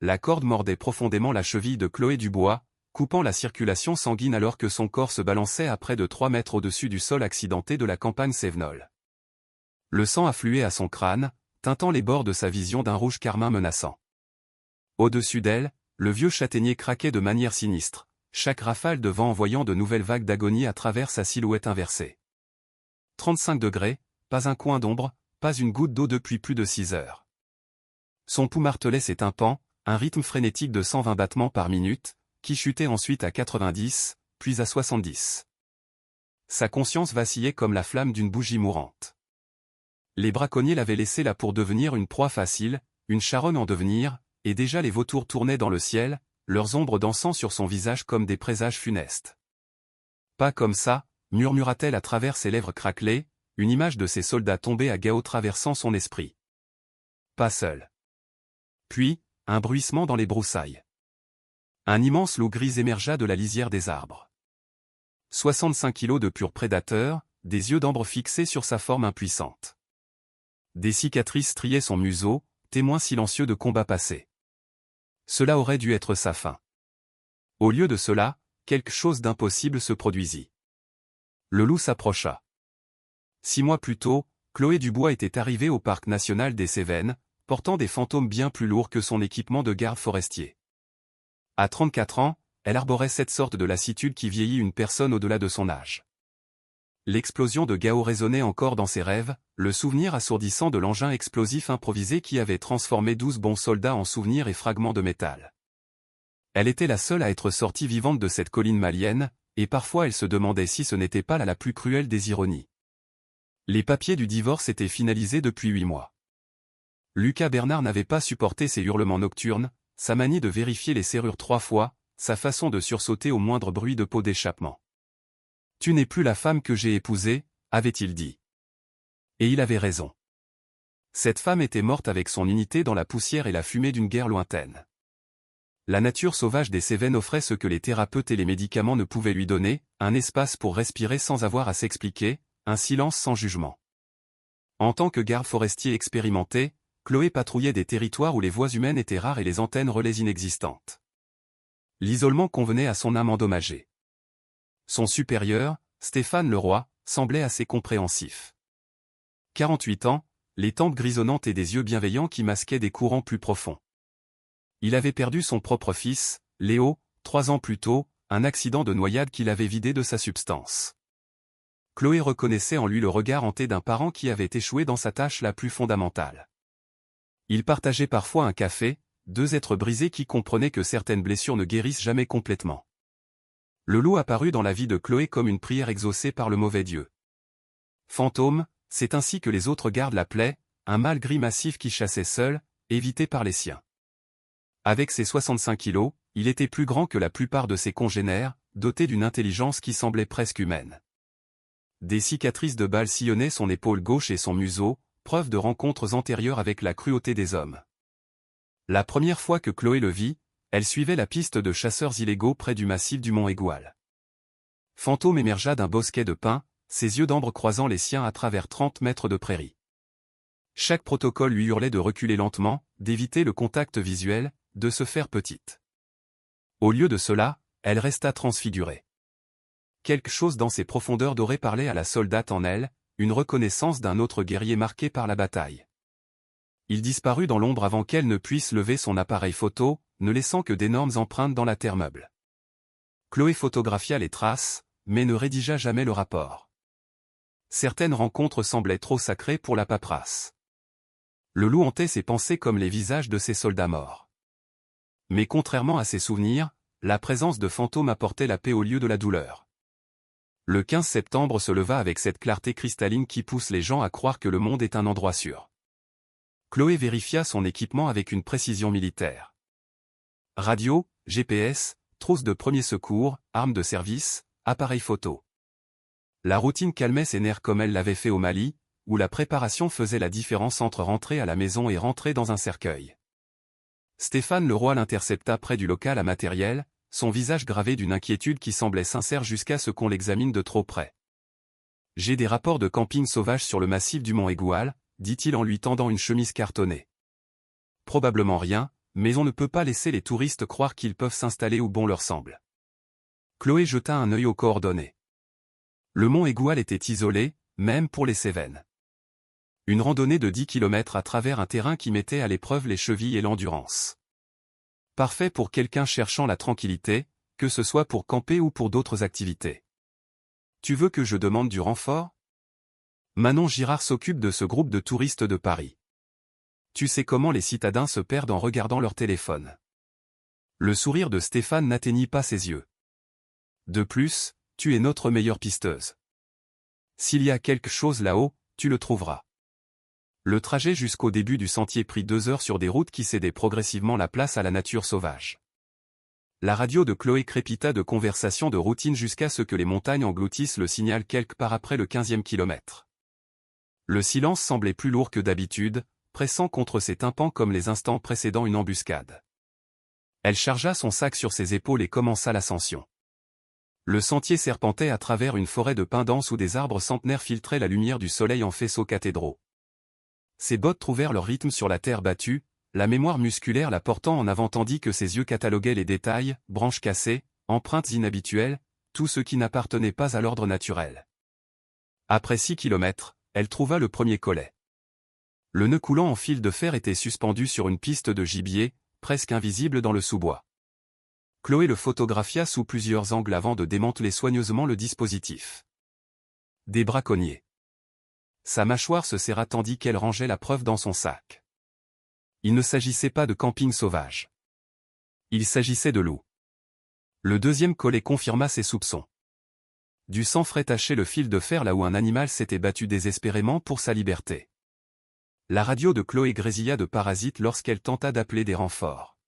la corde mordait profondément la cheville de Chloé Dubois, coupant la circulation sanguine alors que son corps se balançait à près de 3 mètres au-dessus du sol accidenté de la campagne sévenols. Le sang affluait à son crâne, teintant les bords de sa vision d'un rouge carmin menaçant. Au-dessus d'elle, le vieux châtaignier craquait de manière sinistre, chaque rafale de vent envoyant de nouvelles vagues d'agonie à travers sa silhouette inversée. 35 degrés, pas un coin d'ombre, pas une goutte d'eau depuis plus de 6 heures. Son pouls martelait ses tympans, un rythme frénétique de 120 battements par minute, qui chutait ensuite à 90, puis à 70. Sa conscience vacillait comme la flamme d'une bougie mourante. Les braconniers l'avaient laissé là pour devenir une proie facile, une charogne en devenir, et déjà les vautours tournaient dans le ciel, leurs ombres dansant sur son visage comme des présages funestes. Pas comme ça, murmura-t-elle à travers ses lèvres craquelées, une image de ces soldats tombés à Gao traversant son esprit. Pas seul. Puis, un bruissement dans les broussailles. Un immense loup gris émergea de la lisière des arbres. 65 kilos de pur prédateur, des yeux d'ambre fixés sur sa forme impuissante. Des cicatrices striaient son museau, témoin silencieux de combats passés. Cela aurait dû être sa fin. Au lieu de cela, quelque chose d'impossible se produisit. Le loup s'approcha. 6 mois plus tôt, Chloé Dubois était arrivée au parc national des Cévennes, portant des fantômes bien plus lourds que son équipement de garde forestier. À 34 ans, elle arborait cette sorte de lassitude qui vieillit une personne au-delà de son âge. L'explosion de Gao résonnait encore dans ses rêves, le souvenir assourdissant de l'engin explosif improvisé qui avait transformé 12 bons soldats en souvenirs et fragments de métal. Elle était la seule à être sortie vivante de cette colline malienne, et parfois elle se demandait si ce n'était pas là la plus cruelle des ironies. Les papiers du divorce étaient finalisés depuis 8 mois. Lucas Bernard n'avait pas supporté ses hurlements nocturnes, sa manie de vérifier les serrures 3 fois, sa façon de sursauter au moindre bruit de pot d'échappement. « Tu n'es plus la femme que j'ai épousée », avait-il dit. Et il avait raison. Cette femme était morte avec son unité dans la poussière et la fumée d'une guerre lointaine. La nature sauvage des Cévennes offrait ce que les thérapeutes et les médicaments ne pouvaient lui donner, un espace pour respirer sans avoir à s'expliquer, un silence sans jugement. En tant que garde forestier expérimenté, Chloé patrouillait des territoires où les voix humaines étaient rares et les antennes relais inexistantes. L'isolement convenait à son âme endommagée. Son supérieur, Stéphane Leroy, semblait assez compréhensif. 48 ans, les tempes grisonnantes et des yeux bienveillants qui masquaient des courants plus profonds. Il avait perdu son propre fils, Léo, 3 ans plus tôt, un accident de noyade qui l'avait vidé de sa substance. Chloé reconnaissait en lui le regard hanté d'un parent qui avait échoué dans sa tâche la plus fondamentale. Ils partageaient parfois un café, 2 êtres brisés qui comprenaient que certaines blessures ne guérissent jamais complètement. Le loup apparut dans la vie de Chloé comme une prière exaucée par le mauvais Dieu. Fantôme, c'est ainsi que les autres gardes l'appelaient, un mâle gris massif qui chassait seul, évité par les siens. Avec ses 65 kilos, il était plus grand que la plupart de ses congénères, doté d'une intelligence qui semblait presque humaine. Des cicatrices de balles sillonnaient son épaule gauche et son museau, preuve de rencontres antérieures avec la cruauté des hommes. La première fois que Chloé le vit, elle suivait la piste de chasseurs illégaux près du massif du mont Égual. Fantôme émergea d'un bosquet de pins, ses yeux d'ambre croisant les siens à travers 30 mètres de prairie. Chaque protocole lui hurlait de reculer lentement, d'éviter le contact visuel, de se faire petite. Au lieu de cela, elle resta transfigurée. Quelque chose dans ses profondeurs dorées parlait à la soldate en elle, une reconnaissance d'un autre guerrier marqué par la bataille. Il disparut dans l'ombre avant qu'elle ne puisse lever son appareil photo, ne laissant que d'énormes empreintes dans la terre meuble. Chloé photographia les traces, mais ne rédigea jamais le rapport. Certaines rencontres semblaient trop sacrées pour la paperasse. Le loup hantait ses pensées comme les visages de ses soldats morts. Mais contrairement à ses souvenirs, la présence de fantômes apportait la paix au lieu de la douleur. Le 15 septembre se leva avec cette clarté cristalline qui pousse les gens à croire que le monde est un endroit sûr. Chloé vérifia son équipement avec une précision militaire. Radio, GPS, trousse de premier secours, armes de service, appareil photo. La routine calmait ses nerfs comme elle l'avait fait au Mali, où la préparation faisait la différence entre rentrer à la maison et rentrer dans un cercueil. Stéphane Leroy l'intercepta près du local à matériel, son visage gravé d'une inquiétude qui semblait sincère jusqu'à ce qu'on l'examine de trop près. « J'ai des rapports de camping sauvage sur le massif du mont Égual », dit-il en lui tendant une chemise cartonnée. « Probablement rien, mais on ne peut pas laisser les touristes croire qu'ils peuvent s'installer où bon leur semble. Chloé jeta un œil aux coordonnées. Le mont Égual était isolé, même pour les Cévennes. Une randonnée de 10 km à travers un terrain qui mettait à l'épreuve les chevilles et l'endurance. Parfait pour quelqu'un cherchant la tranquillité, que ce soit pour camper ou pour d'autres activités. Tu veux que je demande du renfort? Manon Girard s'occupe de ce groupe de touristes de Paris. Tu sais comment les citadins se perdent en regardant leur téléphone. Le sourire de Stéphane n'atteignit pas ses yeux. De plus, tu es notre meilleure pisteuse. S'il y a quelque chose là-haut, tu le trouveras. Le trajet jusqu'au début du sentier prit 2 heures sur des routes qui cédaient progressivement la place à la nature sauvage. La radio de Chloé crépita de conversations de routine jusqu'à ce que les montagnes engloutissent le signal quelque part après le 15e kilomètre. Le silence semblait plus lourd que d'habitude, pressant contre ses tympans comme les instants précédant une embuscade. Elle chargea son sac sur ses épaules et commença l'ascension. Le sentier serpentait à travers une forêt de pins denses où des arbres centenaires filtraient la lumière du soleil en faisceaux cathédraux. Ses bottes trouvèrent leur rythme sur la terre battue, la mémoire musculaire la portant en avant tandis que ses yeux cataloguaient les détails, branches cassées, empreintes inhabituelles, tout ce qui n'appartenait pas à l'ordre naturel. Après 6 kilomètres, elle trouva le premier collet. Le nœud coulant en fil de fer était suspendu sur une piste de gibier, presque invisible dans le sous-bois. Chloé le photographia sous plusieurs angles avant de démanteler soigneusement le dispositif. Des braconniers. Sa mâchoire se serra tandis qu'elle rangeait la preuve dans son sac. Il ne s'agissait pas de camping sauvage. Il s'agissait de loups. Le deuxième collet confirma ses soupçons. Du sang frais tachait le fil de fer là où un animal s'était battu désespérément pour sa liberté. La radio de Chloé grésilla de parasites lorsqu'elle tenta d'appeler des renforts.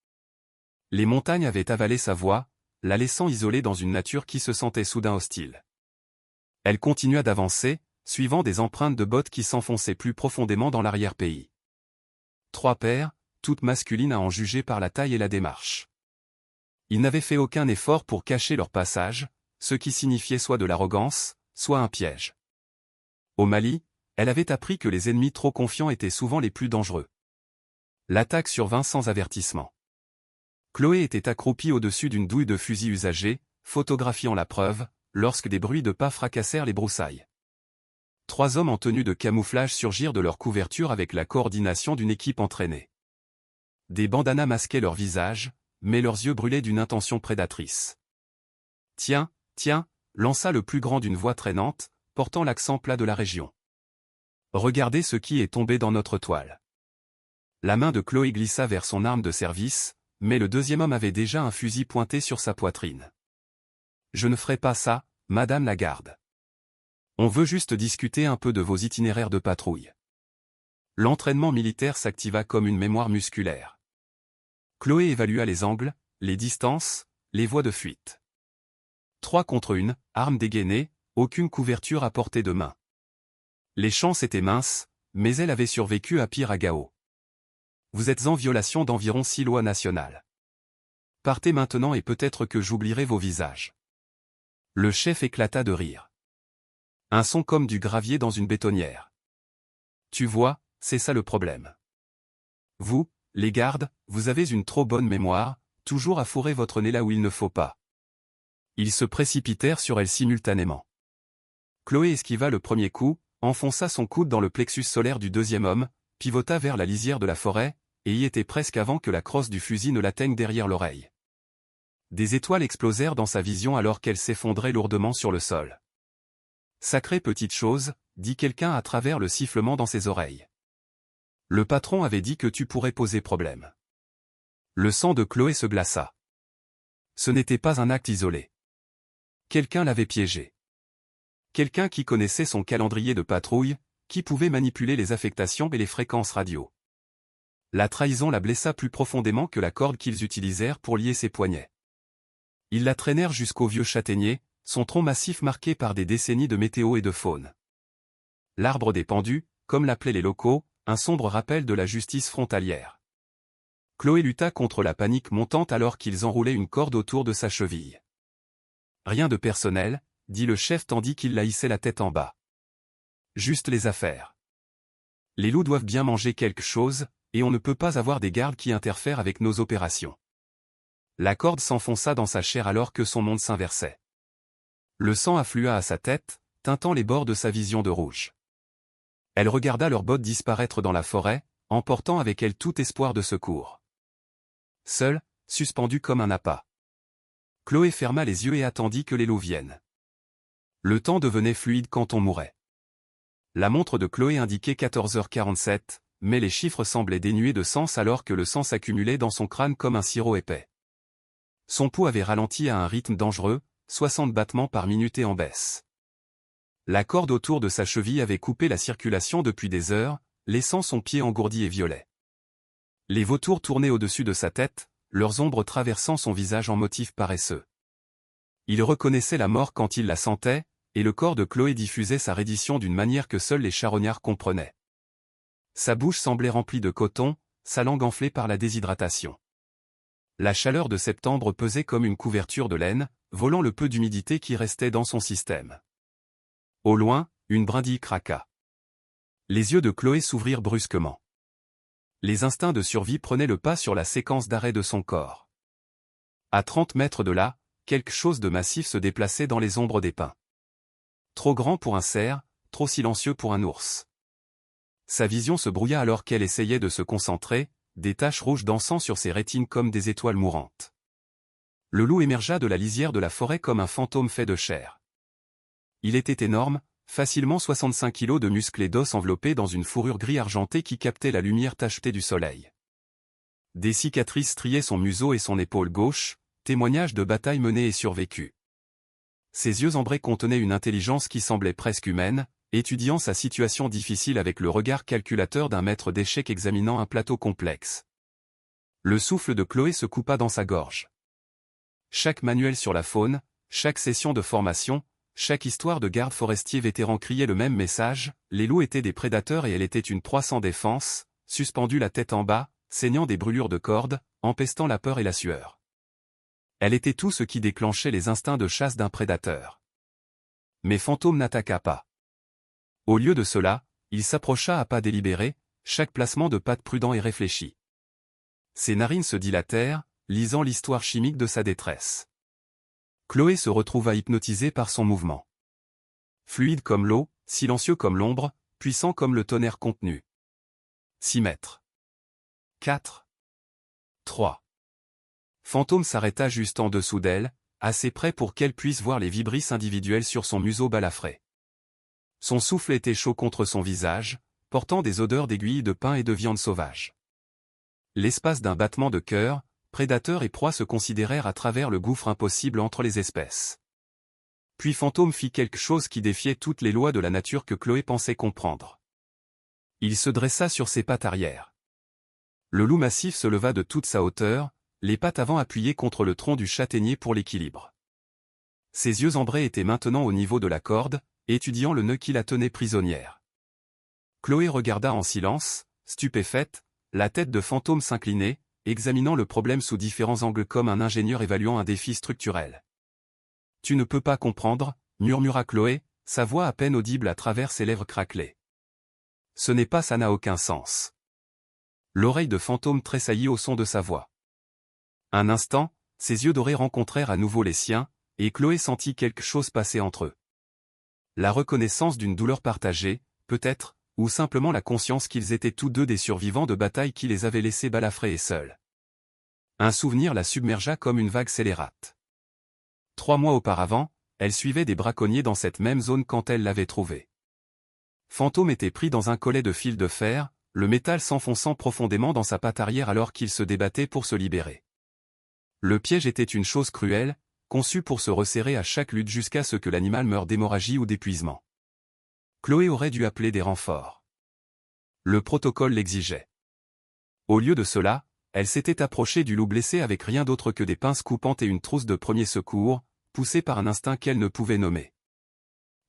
Les montagnes avaient avalé sa voix, la laissant isolée dans une nature qui se sentait soudain hostile. Elle continua d'avancer, suivant des empreintes de bottes qui s'enfonçaient plus profondément dans l'arrière-pays. 3 paires, toutes masculines à en juger par la taille et la démarche. Ils n'avaient fait aucun effort pour cacher leur passage, ce qui signifiait soit de l'arrogance, soit un piège. Au Mali, elle avait appris que les ennemis trop confiants étaient souvent les plus dangereux. L'attaque survint sans avertissement. Chloé était accroupie au-dessus d'une douille de fusil usagée, photographiant la preuve, lorsque des bruits de pas fracassèrent les broussailles. 3 hommes en tenue de camouflage surgirent de leur couverture avec la coordination d'une équipe entraînée. Des bandanas masquaient leurs visages, mais leurs yeux brûlaient d'une intention prédatrice. « Tiens, tiens !» lança le plus grand d'une voix traînante, portant l'accent plat de la région. « Regardez ce qui est tombé dans notre toile. » La main de Chloé glissa vers son arme de service, mais le deuxième homme avait déjà un fusil pointé sur sa poitrine. « Je ne ferai pas ça, Madame la garde. On veut juste discuter un peu de vos itinéraires de patrouille. » L'entraînement militaire s'activa comme une mémoire musculaire. Chloé évalua les angles, les distances, les voies de fuite. 3 contre 1, arme dégainée, aucune couverture à portée de main. Les chances étaient minces, mais elle avait survécu à pire à Gao. Vous êtes en violation d'environ 6 lois nationales. Partez maintenant et peut-être que j'oublierai vos visages. Le chef éclata de rire. Un son comme du gravier dans une bétonnière. Tu vois, c'est ça le problème. Vous, les gardes, vous avez une trop bonne mémoire, toujours à fourrer votre nez là où il ne faut pas. Ils se précipitèrent sur elle simultanément. Chloé esquiva le premier coup, enfonça son coude dans le plexus solaire du deuxième homme, pivota vers la lisière de la forêt, et y était presque avant que la crosse du fusil ne l'atteigne derrière l'oreille. Des étoiles explosèrent dans sa vision alors qu'elle s'effondrait lourdement sur le sol. « Sacrée petite chose », dit quelqu'un à travers le sifflement dans ses oreilles. Le patron avait dit que tu pourrais poser problème. Le sang de Chloé se glaça. Ce n'était pas un acte isolé. Quelqu'un l'avait piégé. Quelqu'un qui connaissait son calendrier de patrouille, qui pouvait manipuler les affectations et les fréquences radio. La trahison la blessa plus profondément que la corde qu'ils utilisèrent pour lier ses poignets. Ils la traînèrent jusqu'au vieux châtaignier, son tronc massif marqué par des décennies de météo et de faune. L'arbre des pendus, comme l'appelaient les locaux, un sombre rappel de la justice frontalière. Chloé lutta contre la panique montante alors qu'ils enroulaient une corde autour de sa cheville. Rien de personnel, dit le chef tandis qu'il la hissait la tête en bas. Juste les affaires. Les loups doivent bien manger quelque chose, et on ne peut pas avoir des gardes qui interfèrent avec nos opérations. La corde s'enfonça dans sa chair alors que son monde s'inversait. Le sang afflua à sa tête, teintant les bords de sa vision de rouge. Elle regarda leurs bottes disparaître dans la forêt, emportant avec elle tout espoir de secours. Seule, suspendue comme un appât. Chloé ferma les yeux et attendit que les lots viennent. Le temps devenait fluide quand on mourait. La montre de Chloé indiquait 14h47, mais les chiffres semblaient dénués de sens alors que le sang s'accumulait dans son crâne comme un sirop épais. Son pouls avait ralenti à un rythme dangereux, 60 battements par minute et en baisse. La corde autour de sa cheville avait coupé la circulation depuis des heures, laissant son pied engourdi et violet. Les vautours tournaient au-dessus de sa tête, leurs ombres traversant son visage en motifs paresseux. Il reconnaissait la mort quand il la sentait, et le corps de Chloé diffusait sa reddition d'une manière que seuls les charognards comprenaient. Sa bouche semblait remplie de coton, sa langue enflée par la déshydratation. La chaleur de septembre pesait comme une couverture de laine, volant le peu d'humidité qui restait dans son système. Au loin, une brindille craqua. Les yeux de Chloé s'ouvrirent brusquement. Les instincts de survie prenaient le pas sur la séquence d'arrêt de son corps. À 30 mètres de là, quelque chose de massif se déplaçait dans les ombres des pins. Trop grand pour un cerf, trop silencieux pour un ours. Sa vision se brouilla alors qu'elle essayait de se concentrer, des taches rouges dansant sur ses rétines comme des étoiles mourantes. Le loup émergea de la lisière de la forêt comme un fantôme fait de chair. Il était énorme, facilement 65 kilos de muscles et d'os enveloppés dans une fourrure gris argentée qui captait la lumière tachetée du soleil. Des cicatrices striaient son museau et son épaule gauche, témoignage de batailles menées et survécues. Ses yeux ambrés contenaient une intelligence qui semblait presque humaine, étudiant sa situation difficile avec le regard calculateur d'un maître d'échecs examinant un plateau complexe. Le souffle de Chloé se coupa dans sa gorge. Chaque manuel sur la faune, chaque session de formation, chaque histoire de garde forestier vétéran criait le même message, les loups étaient des prédateurs et elle était une proie sans défense, suspendue la tête en bas, saignant des brûlures de cordes, empestant la peur et la sueur. Elle était tout ce qui déclenchait les instincts de chasse d'un prédateur. Mais Fantôme n'attaqua pas. Au lieu de cela, il s'approcha à pas délibérés, chaque placement de pattes prudent et réfléchi. Ses narines se dilatèrent, lisant l'histoire chimique de sa détresse. Chloé se retrouva hypnotisée par son mouvement. Fluide comme l'eau, silencieux comme l'ombre, puissant comme le tonnerre contenu. 6 mètres. 4. 3. Fantôme s'arrêta juste en dessous d'elle, assez près pour qu'elle puisse voir les vibrisses individuelles sur son museau balafré. Son souffle était chaud contre son visage, portant des odeurs d'aiguilles de pin et de viande sauvage. L'espace d'un battement de cœur, prédateur et proie se considérèrent à travers le gouffre impossible entre les espèces. Puis Fantôme fit quelque chose qui défiait toutes les lois de la nature que Chloé pensait comprendre. Il se dressa sur ses pattes arrière. Le loup massif se leva de toute sa hauteur, les pattes avant appuyées contre le tronc du châtaignier pour l'équilibre. Ses yeux ambrés étaient maintenant au niveau de la corde, étudiant le nœud qui la tenait prisonnière. Chloé regarda en silence, stupéfaite, la tête de Fantôme s'incliner, examinant le problème sous différents angles comme un ingénieur évaluant un défi structurel. « Tu ne peux pas comprendre » murmura Chloé, sa voix à peine audible à travers ses lèvres craquelées. « Ce n'est pas, ça n'a aucun sens. » L'oreille de Fantôme tressaillit au son de sa voix. Un instant, ses yeux dorés rencontrèrent à nouveau les siens, et Chloé sentit quelque chose passer entre eux. La reconnaissance d'une douleur partagée, peut-être, ou simplement la conscience qu'ils étaient tous deux des survivants de bataille qui les avaient laissés balafrés et seuls. Un souvenir la submergea comme une vague scélérate. 3 mois auparavant, elle suivait des braconniers dans cette même zone quand elle l'avait trouvé. Fantôme était pris dans un collet de fil de fer, le métal s'enfonçant profondément dans sa patte arrière alors qu'il se débattait pour se libérer. Le piège était une chose cruelle, conçue pour se resserrer à chaque lutte jusqu'à ce que l'animal meure d'hémorragie ou d'épuisement. Chloé aurait dû appeler des renforts. Le protocole l'exigeait. Au lieu de cela, elle s'était approchée du loup blessé avec rien d'autre que des pinces coupantes et une trousse de premier secours, poussée par un instinct qu'elle ne pouvait nommer.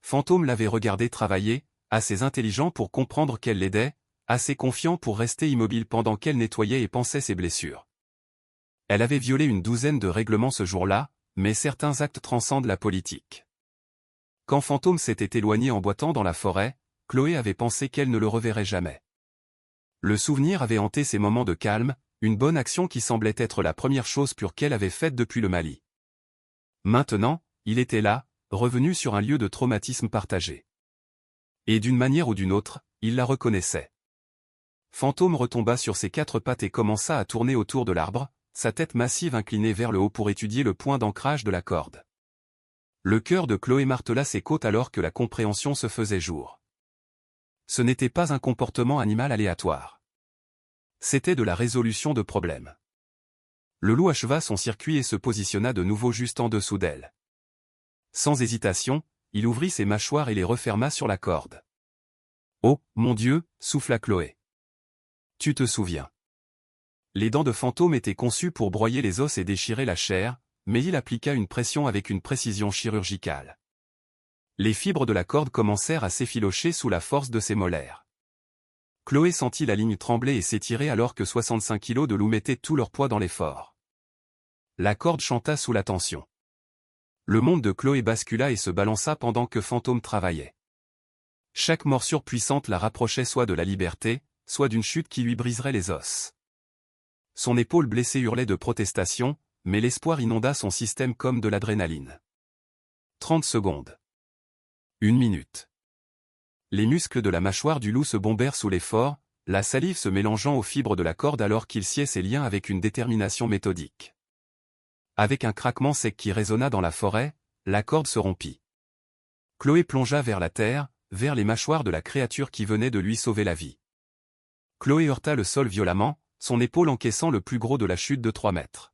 Fantôme l'avait regardé travailler, assez intelligent pour comprendre qu'elle l'aidait, assez confiant pour rester immobile pendant qu'elle nettoyait et pansait ses blessures. Elle avait violé une douzaine de règlements ce jour-là, mais certains actes transcendent la politique. Quand Fantôme s'était éloigné en boitant dans la forêt, Chloé avait pensé qu'elle ne le reverrait jamais. Le souvenir avait hanté ces moments de calme, une bonne action qui semblait être la première chose pure qu'elle avait faite depuis le Mali. Maintenant, il était là, revenu sur un lieu de traumatisme partagé. Et d'une manière ou d'une autre, il la reconnaissait. Fantôme retomba sur ses quatre pattes et commença à tourner autour de l'arbre, sa tête massive inclinée vers le haut pour étudier le point d'ancrage de la corde. Le cœur de Chloé martela ses côtes alors que la compréhension se faisait jour. Ce n'était pas un comportement animal aléatoire. C'était de la résolution de problèmes. Le loup acheva son circuit et se positionna de nouveau juste en dessous d'elle. Sans hésitation, il ouvrit ses mâchoires et les referma sur la corde. « Oh, mon Dieu !» souffla Chloé. « Tu te souviens. » Les dents de Fantôme étaient conçues pour broyer les os et déchirer la chair, mais il appliqua une pression avec une précision chirurgicale. Les fibres de la corde commencèrent à s'effilocher sous la force de ses molaires. Chloé sentit la ligne trembler et s'étirer alors que 65 kilos de loup mettaient tout leur poids dans l'effort. La corde chanta sous la tension. Le monde de Chloé bascula et se balança pendant que Fantôme travaillait. Chaque morsure puissante la rapprochait soit de la liberté, soit d'une chute qui lui briserait les os. Son épaule blessée hurlait de protestation, mais l'espoir inonda son système comme de l'adrénaline. 30 secondes. 1 minute. Les muscles de la mâchoire du loup se bombèrent sous l'effort, la salive se mélangeant aux fibres de la corde alors qu'il sciait ses liens avec une détermination méthodique. Avec un craquement sec qui résonna dans la forêt, la corde se rompit. Chloé plongea vers la terre, vers les mâchoires de la créature qui venait de lui sauver la vie. Chloé heurta le sol violemment, son épaule encaissant le plus gros de la chute de 3 mètres.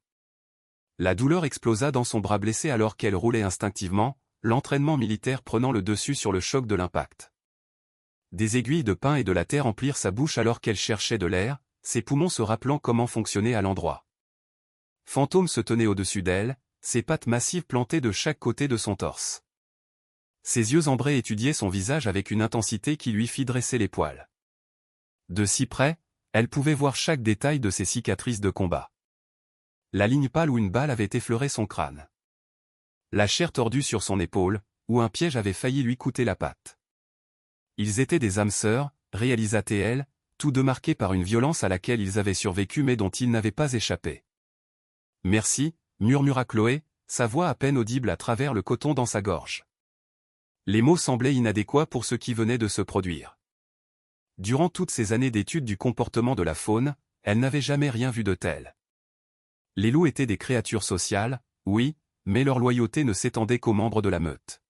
La douleur explosa dans son bras blessé alors qu'elle roulait instinctivement, l'entraînement militaire prenant le dessus sur le choc de l'impact. Des aiguilles de pin et de la terre emplirent sa bouche alors qu'elle cherchait de l'air, ses poumons se rappelant comment fonctionner à l'endroit. Fantôme se tenait au-dessus d'elle, ses pattes massives plantées de chaque côté de son torse. Ses yeux ambrés étudiaient son visage avec une intensité qui lui fit dresser les poils. De si près, elle pouvait voir chaque détail de ses cicatrices de combat. La ligne pâle où une balle avait effleuré son crâne. La chair tordue sur son épaule, où un piège avait failli lui coûter la patte. Ils étaient des âmes sœurs, réalisa-t-elle, tous deux marqués par une violence à laquelle ils avaient survécu mais dont ils n'avaient pas échappé. « Merci », murmura Chloé, sa voix à peine audible à travers le coton dans sa gorge. Les mots semblaient inadéquats pour ce qui venait de se produire. Durant toutes ces années d'étude du comportement de la faune, elle n'avait jamais rien vu de tel. Les loups étaient des créatures sociales, oui, mais leur loyauté ne s'étendait qu'aux membres de la meute.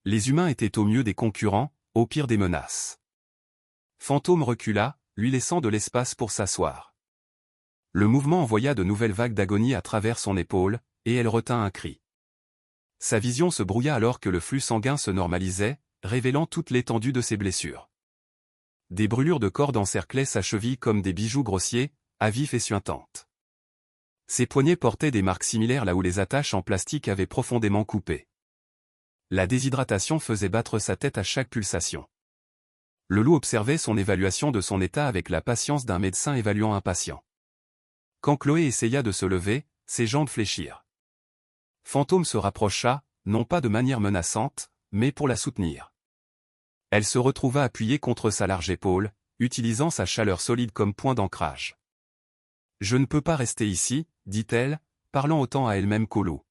Les humains étaient au mieux des concurrents, au pire des menaces. Fantôme recula, lui laissant de l'espace pour s'asseoir. Le mouvement envoya de nouvelles vagues d'agonie à travers son épaule, et elle retint un cri. Sa vision se brouilla alors que le flux sanguin se normalisait, révélant toute l'étendue de ses blessures. Des brûlures de corde encerclaient sa cheville comme des bijoux grossiers, à vif et suintantes. Ses poignets portaient des marques similaires là où les attaches en plastique avaient profondément coupé. La déshydratation faisait battre sa tête à chaque pulsation. Le loup observait son évaluation de son état avec la patience d'un médecin évaluant un patient. Quand Chloé essaya de se lever, ses jambes fléchirent. Fantôme se rapprocha, non pas de manière menaçante, mais pour la soutenir. Elle se retrouva appuyée contre sa large épaule, utilisant sa chaleur solide comme point d'ancrage. « Je ne peux pas rester ici », dit-elle, parlant autant à elle-même qu'au loup.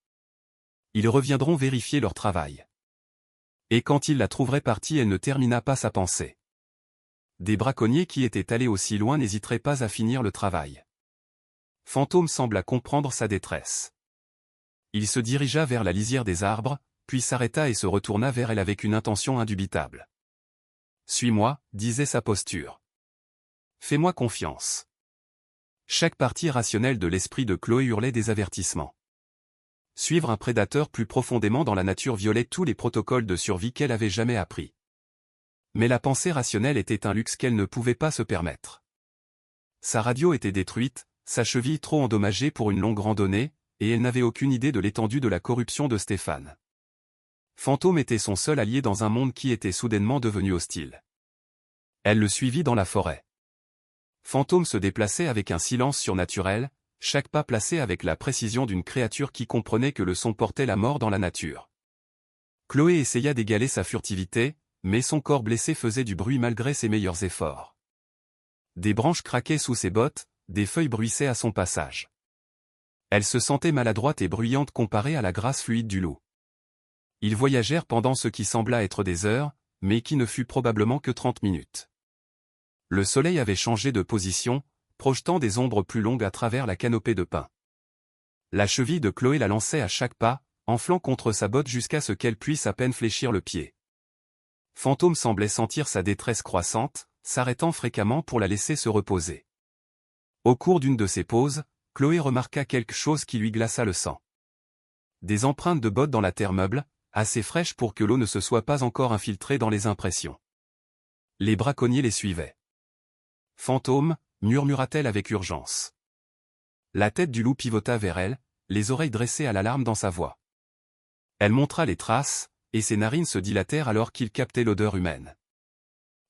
Ils reviendront vérifier leur travail. Et quand il la trouverait partie, elle ne termina pas sa pensée. Des braconniers qui étaient allés aussi loin n'hésiteraient pas à finir le travail. Fantôme sembla comprendre sa détresse. Il se dirigea vers la lisière des arbres, puis s'arrêta et se retourna vers elle avec une intention indubitable. « Suis-moi », disait sa posture. « Fais-moi confiance. » Chaque partie rationnelle de l'esprit de Chloé hurlait des avertissements. Suivre un prédateur plus profondément dans la nature violait tous les protocoles de survie qu'elle avait jamais appris. Mais la pensée rationnelle était un luxe qu'elle ne pouvait pas se permettre. Sa radio était détruite, sa cheville trop endommagée pour une longue randonnée, et elle n'avait aucune idée de l'étendue de la corruption de Stéphane. Fantôme était son seul allié dans un monde qui était soudainement devenu hostile. Elle le suivit dans la forêt. Fantôme se déplaçait avec un silence surnaturel, chaque pas placé avec la précision d'une créature qui comprenait que le son portait la mort dans la nature. Chloé essaya d'égaler sa furtivité, mais son corps blessé faisait du bruit malgré ses meilleurs efforts. Des branches craquaient sous ses bottes, des feuilles bruissaient à son passage. Elle se sentait maladroite et bruyante comparée à la grâce fluide du loup. Ils voyagèrent pendant ce qui sembla être des heures, mais qui ne fut probablement que 30 minutes. Le soleil avait changé de position, projetant des ombres plus longues à travers la canopée de pins. La cheville de Chloé la lançait à chaque pas, enflant contre sa botte jusqu'à ce qu'elle puisse à peine fléchir le pied. Fantôme semblait sentir sa détresse croissante, s'arrêtant fréquemment pour la laisser se reposer. Au cours d'une de ces pauses, Chloé remarqua quelque chose qui lui glaça le sang. Des empreintes de bottes dans la terre meuble, assez fraîches pour que l'eau ne se soit pas encore infiltrée dans les impressions. Les braconniers les suivaient. « Fantôme » murmura-t-elle avec urgence. La tête du loup pivota vers elle, les oreilles dressées à l'alarme dans sa voix. Elle montra les traces, et ses narines se dilatèrent alors qu'il captait l'odeur humaine.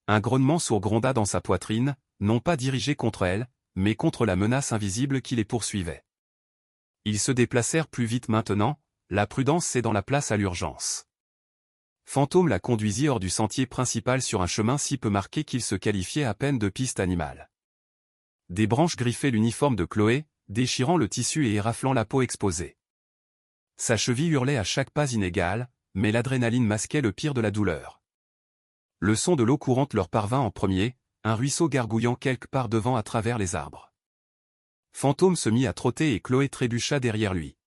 Un grognement sourd gronda dans sa poitrine, non pas dirigé contre elle, mais contre la menace invisible qui les poursuivait. Ils se déplacèrent plus vite maintenant, la prudence cédant la place à l'urgence. Fantôme la conduisit hors du sentier principal sur un chemin si peu marqué qu'il se qualifiait à peine de piste animale. Des branches griffaient l'uniforme de Chloé, déchirant le tissu et éraflant la peau exposée. Sa cheville hurlait à chaque pas inégal, mais l'adrénaline masquait le pire de la douleur. Le son de l'eau courante leur parvint en premier, un ruisseau gargouillant quelque part devant à travers les arbres. Fantôme se mit à trotter et Chloé trébucha derrière lui.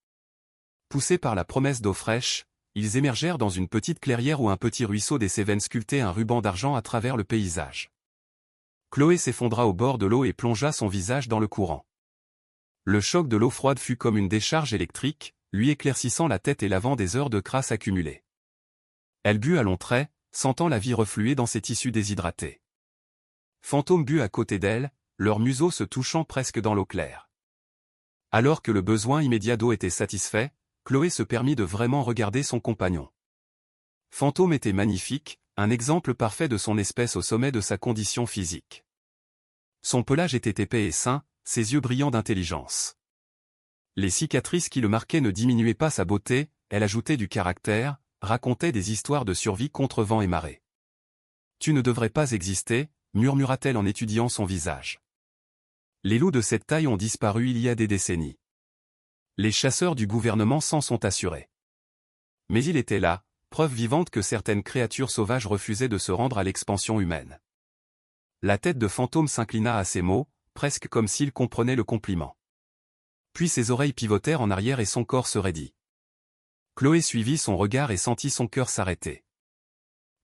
Poussés par la promesse d'eau fraîche, ils émergèrent dans une petite clairière où un petit ruisseau des Cévennes sculptait un ruban d'argent à travers le paysage. Chloé s'effondra au bord de l'eau et plongea son visage dans le courant. Le choc de l'eau froide fut comme une décharge électrique, lui éclaircissant la tête et lavant des heures de crasse accumulées. Elle but à longs traits, sentant la vie refluer dans ses tissus déshydratés. Fantôme but à côté d'elle, leurs museaux se touchant presque dans l'eau claire. Alors que le besoin immédiat d'eau était satisfait, Chloé se permit de vraiment regarder son compagnon. Fantôme était magnifique, un exemple parfait de son espèce au sommet de sa condition physique. Son pelage était épais et sain, ses yeux brillants d'intelligence. Les cicatrices qui le marquaient ne diminuaient pas sa beauté, elles ajoutaient du caractère, racontaient des histoires de survie contre vent et marée. « Tu ne devrais pas exister », murmura-t-elle en étudiant son visage. Les loups de cette taille ont disparu il y a des décennies. Les chasseurs du gouvernement s'en sont assurés. Mais il était là, preuve vivante que certaines créatures sauvages refusaient de se rendre à l'expansion humaine. La tête de Fantôme s'inclina à ces mots, presque comme s'il comprenait le compliment. Puis ses oreilles pivotèrent en arrière et son corps se raidit. Chloé suivit son regard et sentit son cœur s'arrêter.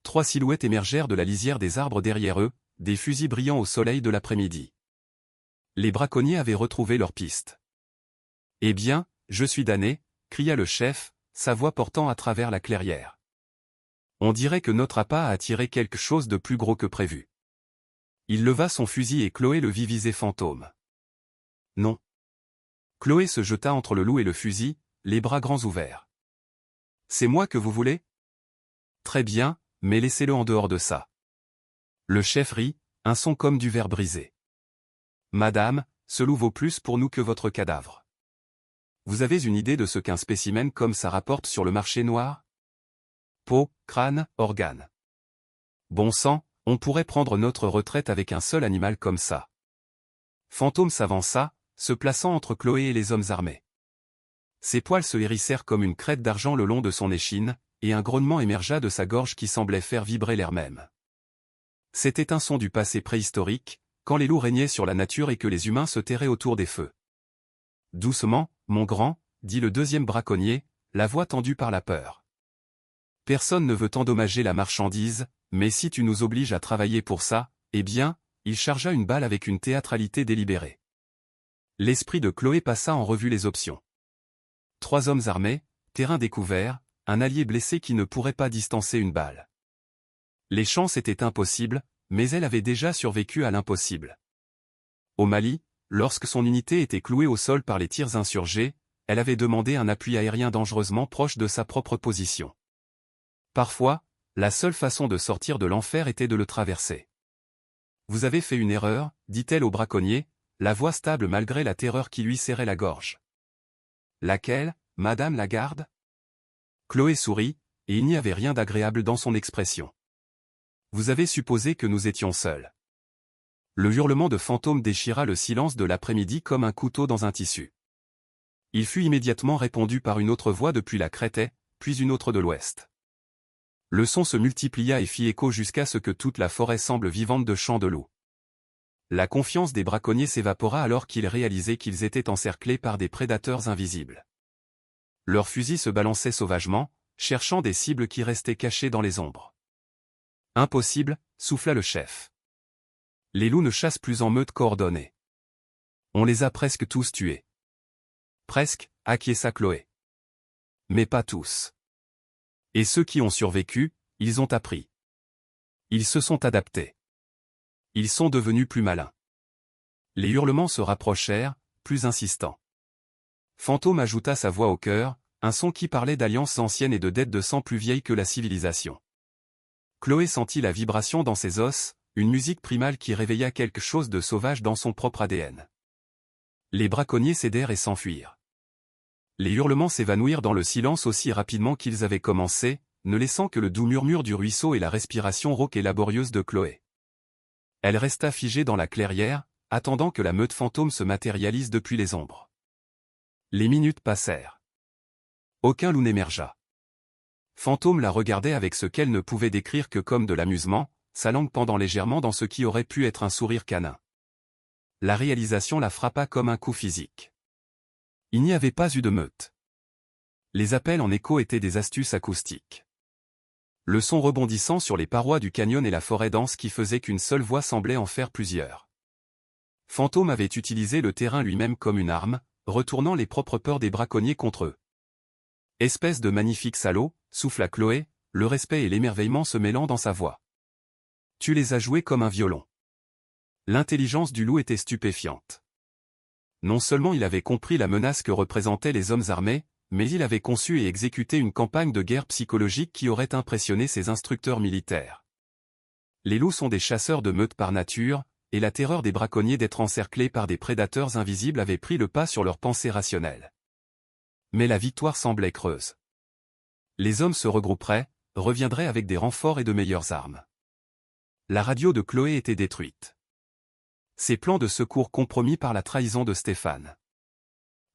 3 silhouettes émergèrent de la lisière des arbres derrière eux, des fusils brillant au soleil de l'après-midi. Les braconniers avaient retrouvé leur piste. « Eh bien, je suis damné !» cria le chef, sa voix portant à travers la clairière. « On dirait que notre appât a attiré quelque chose de plus gros que prévu. » Il leva son fusil et Chloé le vit viser Fantôme. « Non. » Chloé se jeta entre le loup et le fusil, les bras grands ouverts. « C'est moi que vous voulez ? Très bien, mais laissez-le en dehors de ça. » Le chef rit, un son comme du verre brisé. « Madame, ce loup vaut plus pour nous que votre cadavre. Vous avez une idée de ce qu'un spécimen comme ça rapporte sur le marché noir ? Peau, crâne, organes. Bon sang, on pourrait prendre notre retraite avec un seul animal comme ça. » Fantôme s'avança, se plaçant entre Chloé et les hommes armés. Ses poils se hérissèrent comme une crête d'argent le long de son échine, et un grognement émergea de sa gorge qui semblait faire vibrer l'air même. C'était un son du passé préhistorique, quand les loups régnaient sur la nature et que les humains se terraient autour des feux. « Doucement, mon grand, » dit le deuxième braconnier, la voix tendue par la peur. « Personne ne veut endommager la marchandise, mais si tu nous obliges à travailler pour ça, eh bien, » il chargea une balle avec une théâtralité délibérée. L'esprit de Chloé passa en revue les options. 3 hommes armés, terrain découvert, un allié blessé qui ne pourrait pas distancer une balle. Les chances étaient impossibles, mais elle avait déjà survécu à l'impossible. Au Mali, lorsque son unité était clouée au sol par les tirs insurgés, elle avait demandé un appui aérien dangereusement proche de sa propre position. Parfois, la seule façon de sortir de l'enfer était de le traverser. « Vous avez fait une erreur, » dit-elle au braconnier, la voix stable malgré la terreur qui lui serrait la gorge. « Laquelle, Madame la Garde ?» Chloé sourit, et il n'y avait rien d'agréable dans son expression. « Vous avez supposé que nous étions seuls. Le hurlement de Fantôme déchira le silence de l'après-midi comme un couteau dans un tissu. Il fut immédiatement répondu par une autre voix depuis la Crétaie, puis une autre de l'ouest. Le son se multiplia et fit écho jusqu'à ce que toute la forêt semble vivante de chants de loups. La confiance des braconniers s'évapora alors qu'ils réalisaient qu'ils étaient encerclés par des prédateurs invisibles. Leurs fusils se balançaient sauvagement, cherchant des cibles qui restaient cachées dans les ombres. Impossible, souffla le chef. Les loups ne chassent plus en meute coordonnée. On les a presque tous tués. Presque, acquiesça Chloé. Mais pas tous. Et ceux qui ont survécu, ils ont appris. Ils se sont adaptés. Ils sont devenus plus malins. Les hurlements se rapprochèrent, plus insistants. Fantôme ajouta sa voix au cœur, un son qui parlait d'alliances anciennes et de dettes de sang plus vieilles que la civilisation. Chloé sentit la vibration dans ses os, une musique primale qui réveilla quelque chose de sauvage dans son propre ADN. Les braconniers cédèrent et s'enfuirent. Les hurlements s'évanouirent dans le silence aussi rapidement qu'ils avaient commencé, ne laissant que le doux murmure du ruisseau et la respiration rauque et laborieuse de Chloé. Elle resta figée dans la clairière, attendant que la meute fantôme se matérialise depuis les ombres. Les minutes passèrent. Aucun loup n'émergea. Fantôme la regardait avec ce qu'elle ne pouvait décrire que comme de l'amusement, sa langue pendant légèrement dans ce qui aurait pu être un sourire canin. La réalisation la frappa comme un coup physique. Il n'y avait pas eu de meute. Les appels en écho étaient des astuces acoustiques. Le son rebondissant sur les parois du canyon et la forêt dense qui faisait qu'une seule voix semblait en faire plusieurs. Fantôme avait utilisé le terrain lui-même comme une arme, retournant les propres peurs des braconniers contre eux. Espèce de magnifique salaud, souffla Chloé, le respect et l'émerveillement se mêlant dans sa voix. Tu les as joués comme un violon. L'intelligence du loup était stupéfiante. Non seulement il avait compris la menace que représentaient les hommes armés, mais il avait conçu et exécuté une campagne de guerre psychologique qui aurait impressionné ses instructeurs militaires. Les loups sont des chasseurs de meutes par nature, et la terreur des braconniers d'être encerclés par des prédateurs invisibles avait pris le pas sur leur pensée rationnelle. Mais la victoire semblait creuse. Les hommes se regrouperaient, reviendraient avec des renforts et de meilleures armes. La radio de Chloé était détruite. Ses plans de secours compromis par la trahison de Stéphane.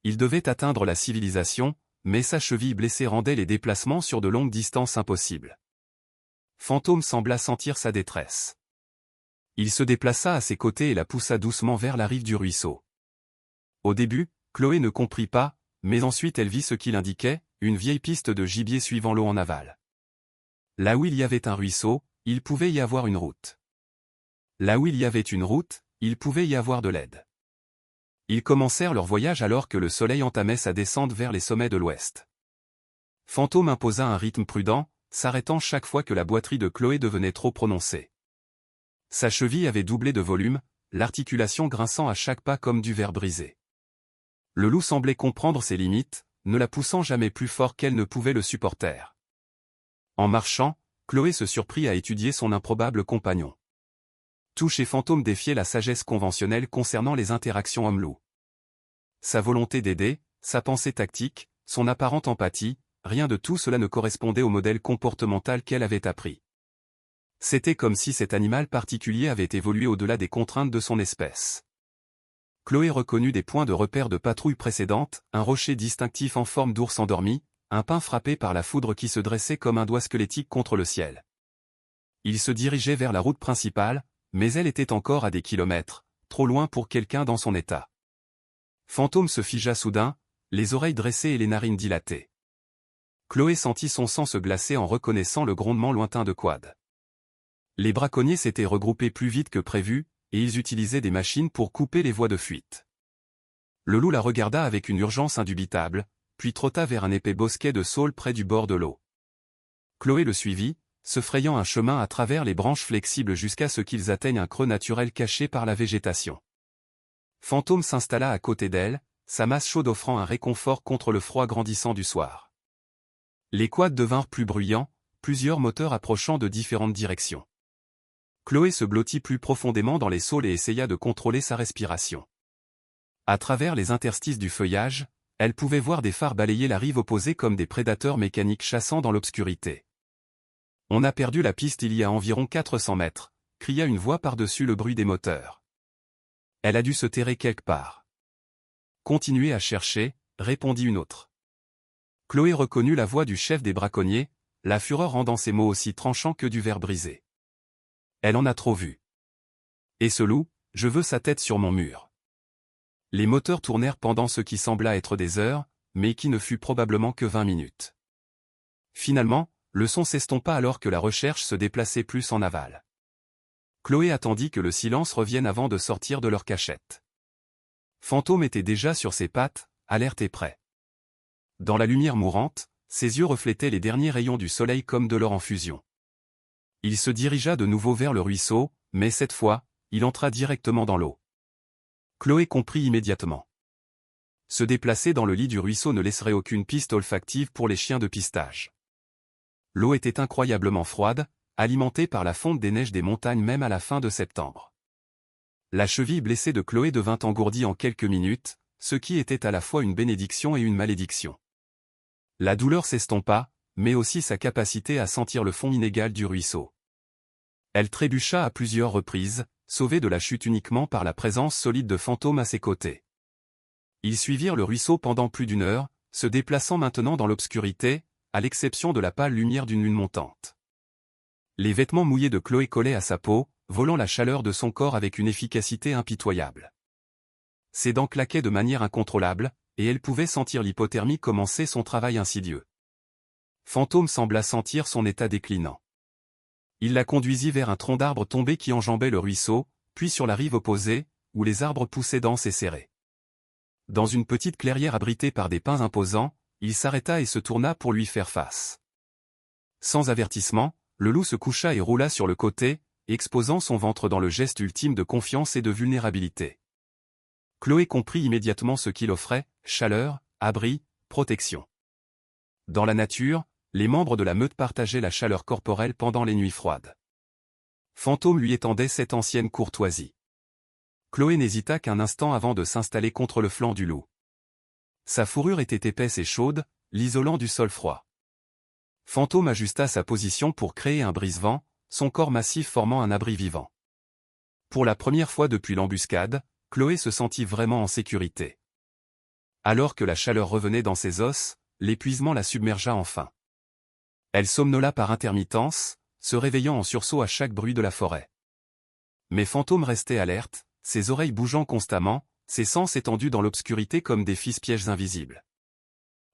Il devait atteindre la civilisation, mais sa cheville blessée rendait les déplacements sur de longues distances impossibles. Fantôme sembla sentir sa détresse. Il se déplaça à ses côtés et la poussa doucement vers la rive du ruisseau. Au début, Chloé ne comprit pas, mais ensuite elle vit ce qu'il indiquait, une vieille piste de gibier suivant l'eau en aval. Là où il y avait un ruisseau, il pouvait y avoir une route. Là où il y avait une route, il pouvait y avoir de l'aide. Ils commencèrent leur voyage alors que le soleil entamait sa descente vers les sommets de l'ouest. Fantôme imposa un rythme prudent, s'arrêtant chaque fois que la boiterie de Chloé devenait trop prononcée. Sa cheville avait doublé de volume, l'articulation grinçant à chaque pas comme du verre brisé. Le loup semblait comprendre ses limites, ne la poussant jamais plus fort qu'elle ne pouvait le supporter. En marchant, Chloé se surprit à étudier son improbable compagnon. Tout chez Fantôme défiait la sagesse conventionnelle concernant les interactions homme-loup. Sa volonté d'aider, sa pensée tactique, son apparente empathie, rien de tout cela ne correspondait au modèle comportemental qu'elle avait appris. C'était comme si cet animal particulier avait évolué au-delà des contraintes de son espèce. Chloé reconnut des points de repère de patrouille précédentes, un rocher distinctif en forme d'ours endormi, un pin frappé par la foudre qui se dressait comme un doigt squelettique contre le ciel. Il se dirigeait vers la route principale, mais elle était encore à des kilomètres, trop loin pour quelqu'un dans son état. Fantôme se figea soudain, les oreilles dressées et les narines dilatées. Chloé sentit son sang se glacer en reconnaissant le grondement lointain de Quad. Les braconniers s'étaient regroupés plus vite que prévu, et ils utilisaient des machines pour couper les voies de fuite. Le loup la regarda avec une urgence indubitable, puis trotta vers un épais bosquet de saules près du bord de l'eau. Chloé le suivit, se frayant un chemin à travers les branches flexibles jusqu'à ce qu'ils atteignent un creux naturel caché par la végétation. Fantôme s'installa à côté d'elle, sa masse chaude offrant un réconfort contre le froid grandissant du soir. Les quads devinrent plus bruyants, plusieurs moteurs approchant de différentes directions. Chloé se blottit plus profondément dans les saules et essaya de contrôler sa respiration. À travers les interstices du feuillage, elle pouvait voir des phares balayer la rive opposée comme des prédateurs mécaniques chassant dans l'obscurité. « On a perdu la piste il y a environ 400 mètres », cria une voix par-dessus le bruit des moteurs. Elle a dû se terrer quelque part. Continuez à chercher, répondit une autre. Chloé reconnut la voix du chef des braconniers, la fureur rendant ses mots aussi tranchants que du verre brisé. Elle en a trop vu. Et ce loup, je veux sa tête sur mon mur. Les moteurs tournèrent pendant ce qui sembla être des heures, mais qui ne fut probablement que 20 minutes. Finalement, le son s'estompa alors que la recherche se déplaçait plus en aval. Chloé attendit que le silence revienne avant de sortir de leur cachette. Fantôme était déjà sur ses pattes, alerte et prêt. Dans la lumière mourante, ses yeux reflétaient les derniers rayons du soleil comme de l'or en fusion. Il se dirigea de nouveau vers le ruisseau, mais cette fois, il entra directement dans l'eau. Chloé comprit immédiatement. Se déplacer dans le lit du ruisseau ne laisserait aucune piste olfactive pour les chiens de pistage. L'eau était incroyablement froide, alimentée par la fonte des neiges des montagnes même à la fin de septembre. La cheville blessée de Chloé devint engourdie en quelques minutes, ce qui était à la fois une bénédiction et une malédiction. La douleur s'estompa, mais aussi sa capacité à sentir le fond inégal du ruisseau. Elle trébucha à plusieurs reprises, sauvée de la chute uniquement par la présence solide de Fantôme à ses côtés. Ils suivirent le ruisseau pendant plus d'une heure, se déplaçant maintenant dans l'obscurité, à l'exception de la pâle lumière d'une lune montante. Les vêtements mouillés de Chloé collaient à sa peau, volant la chaleur de son corps avec une efficacité impitoyable. Ses dents claquaient de manière incontrôlable, et elle pouvait sentir l'hypothermie commencer son travail insidieux. Fantôme sembla sentir son état déclinant. Il la conduisit vers un tronc d'arbre tombé qui enjambait le ruisseau, puis sur la rive opposée, où les arbres poussaient denses et serrés. Dans une petite clairière abritée par des pins imposants, il s'arrêta et se tourna pour lui faire face. Sans avertissement, le loup se coucha et roula sur le côté, exposant son ventre dans le geste ultime de confiance et de vulnérabilité. Chloé comprit immédiatement ce qu'il offrait, chaleur, abri, protection. Dans la nature, les membres de la meute partageaient la chaleur corporelle pendant les nuits froides. Fantôme lui étendait cette ancienne courtoisie. Chloé n'hésita qu'un instant avant de s'installer contre le flanc du loup. Sa fourrure était épaisse et chaude, l'isolant du sol froid. Fantôme ajusta sa position pour créer un brise-vent, son corps massif formant un abri vivant. Pour la première fois depuis l'embuscade, Chloé se sentit vraiment en sécurité. Alors que la chaleur revenait dans ses os, l'épuisement la submergea enfin. Elle somnola par intermittence, se réveillant en sursaut à chaque bruit de la forêt. Mais Fantôme restait alerte, ses oreilles bougeant constamment, ses sens étendus dans l'obscurité comme des fils-pièges invisibles.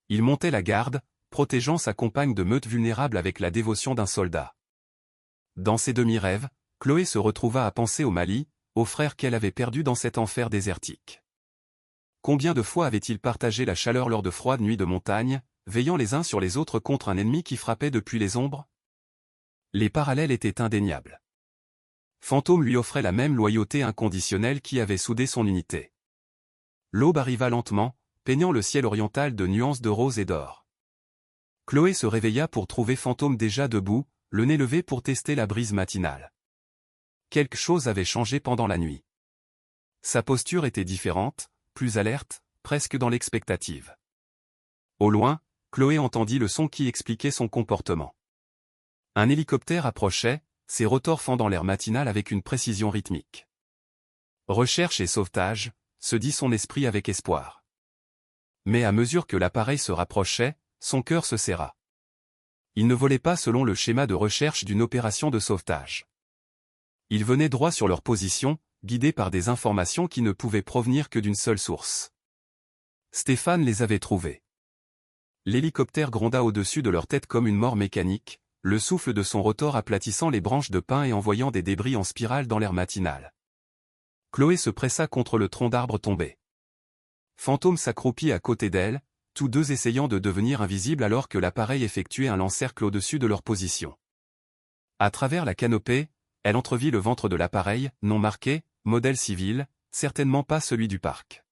Il montait la garde, protégeant sa compagne de meute vulnérable avec la dévotion d'un soldat. Dans ses demi-rêves, Chloé se retrouva à penser au Mali, aux frères qu'elle avait perdus dans cet enfer désertique. Combien de fois avait-il partagé la chaleur lors de froides nuits de montagne, veillant les uns sur les autres contre un ennemi qui frappait depuis les ombres? Les parallèles étaient indéniables. Fantôme lui offrait la même loyauté inconditionnelle qui avait soudé son unité. L'aube arriva lentement, peignant le ciel oriental de nuances de rose et d'or. Chloé se réveilla pour trouver Fantôme déjà debout, le nez levé pour tester la brise matinale. Quelque chose avait changé pendant la nuit. Sa posture était différente, plus alerte, presque dans l'expectative. Au loin, Chloé entendit le son qui expliquait son comportement. Un hélicoptère approchait, ses rotors fendant l'air matinal avec une précision rythmique. Recherche et sauvetage, se dit son esprit avec espoir. Mais à mesure que l'appareil se rapprochait, son cœur se serra. Il ne volait pas selon le schéma de recherche d'une opération de sauvetage. Ils venaient droit sur leur position, guidés par des informations qui ne pouvaient provenir que d'une seule source. Stéphane les avait trouvés. L'hélicoptère gronda au-dessus de leur tête comme une mort mécanique, le souffle de son rotor aplatissant les branches de pin et envoyant des débris en spirale dans l'air matinal. Chloé se pressa contre le tronc d'arbre tombé. Fantôme s'accroupit à côté d'elle, tous deux essayant de devenir invisibles alors que l'appareil effectuait un lance-cercle au-dessus de leur position. À travers la canopée, elle entrevit le ventre de l'appareil, non marqué, modèle civil, certainement pas celui du parc.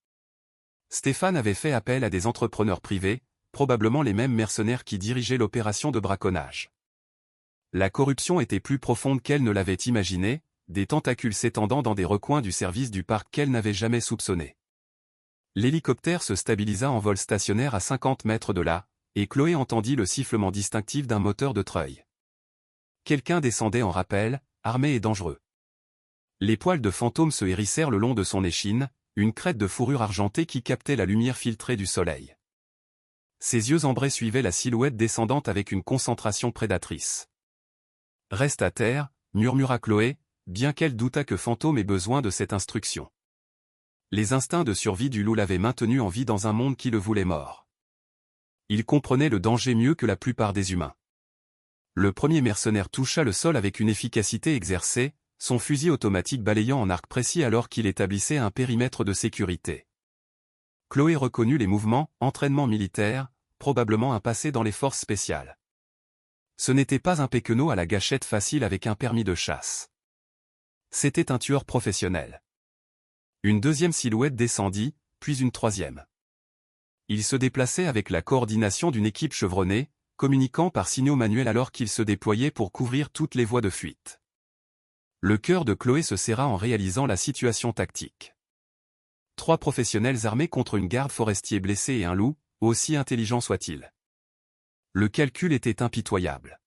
Stéphane avait fait appel à des entrepreneurs privés, probablement les mêmes mercenaires qui dirigeaient l'opération de braconnage. La corruption était plus profonde qu'elle ne l'avait imaginé, des tentacules s'étendant dans des recoins du service du parc qu'elle n'avait jamais soupçonné. L'hélicoptère se stabilisa en vol stationnaire à 50 mètres de là, et Chloé entendit le sifflement distinctif d'un moteur de treuil. Quelqu'un descendait en rappel, armé et dangereux. Les poils de Fantôme se hérissèrent le long de son échine, une crête de fourrure argentée qui captait la lumière filtrée du soleil. Ses yeux ambrés suivaient la silhouette descendante avec une concentration prédatrice. « Reste à terre », murmura Chloé, bien qu'elle doutât que Fantôme ait besoin de cette instruction. Les instincts de survie du loup l'avaient maintenu en vie dans un monde qui le voulait mort. Il comprenait le danger mieux que la plupart des humains. Le premier mercenaire toucha le sol avec une efficacité exercée, son fusil automatique balayant en arc précis alors qu'il établissait un périmètre de sécurité. Chloé reconnut les mouvements, entraînement militaire, probablement un passé dans les forces spéciales. Ce n'était pas un péquenot à la gâchette facile avec un permis de chasse. C'était un tueur professionnel. Une deuxième silhouette descendit, puis une troisième. Il se déplaçait avec la coordination d'une équipe chevronnée, communiquant par signaux manuels alors qu'il se déployait pour couvrir toutes les voies de fuite. Le cœur de Chloé se serra en réalisant la situation tactique. 3 professionnels armés contre une garde forestier blessée et un loup, aussi intelligent soit-il. Le calcul était impitoyable.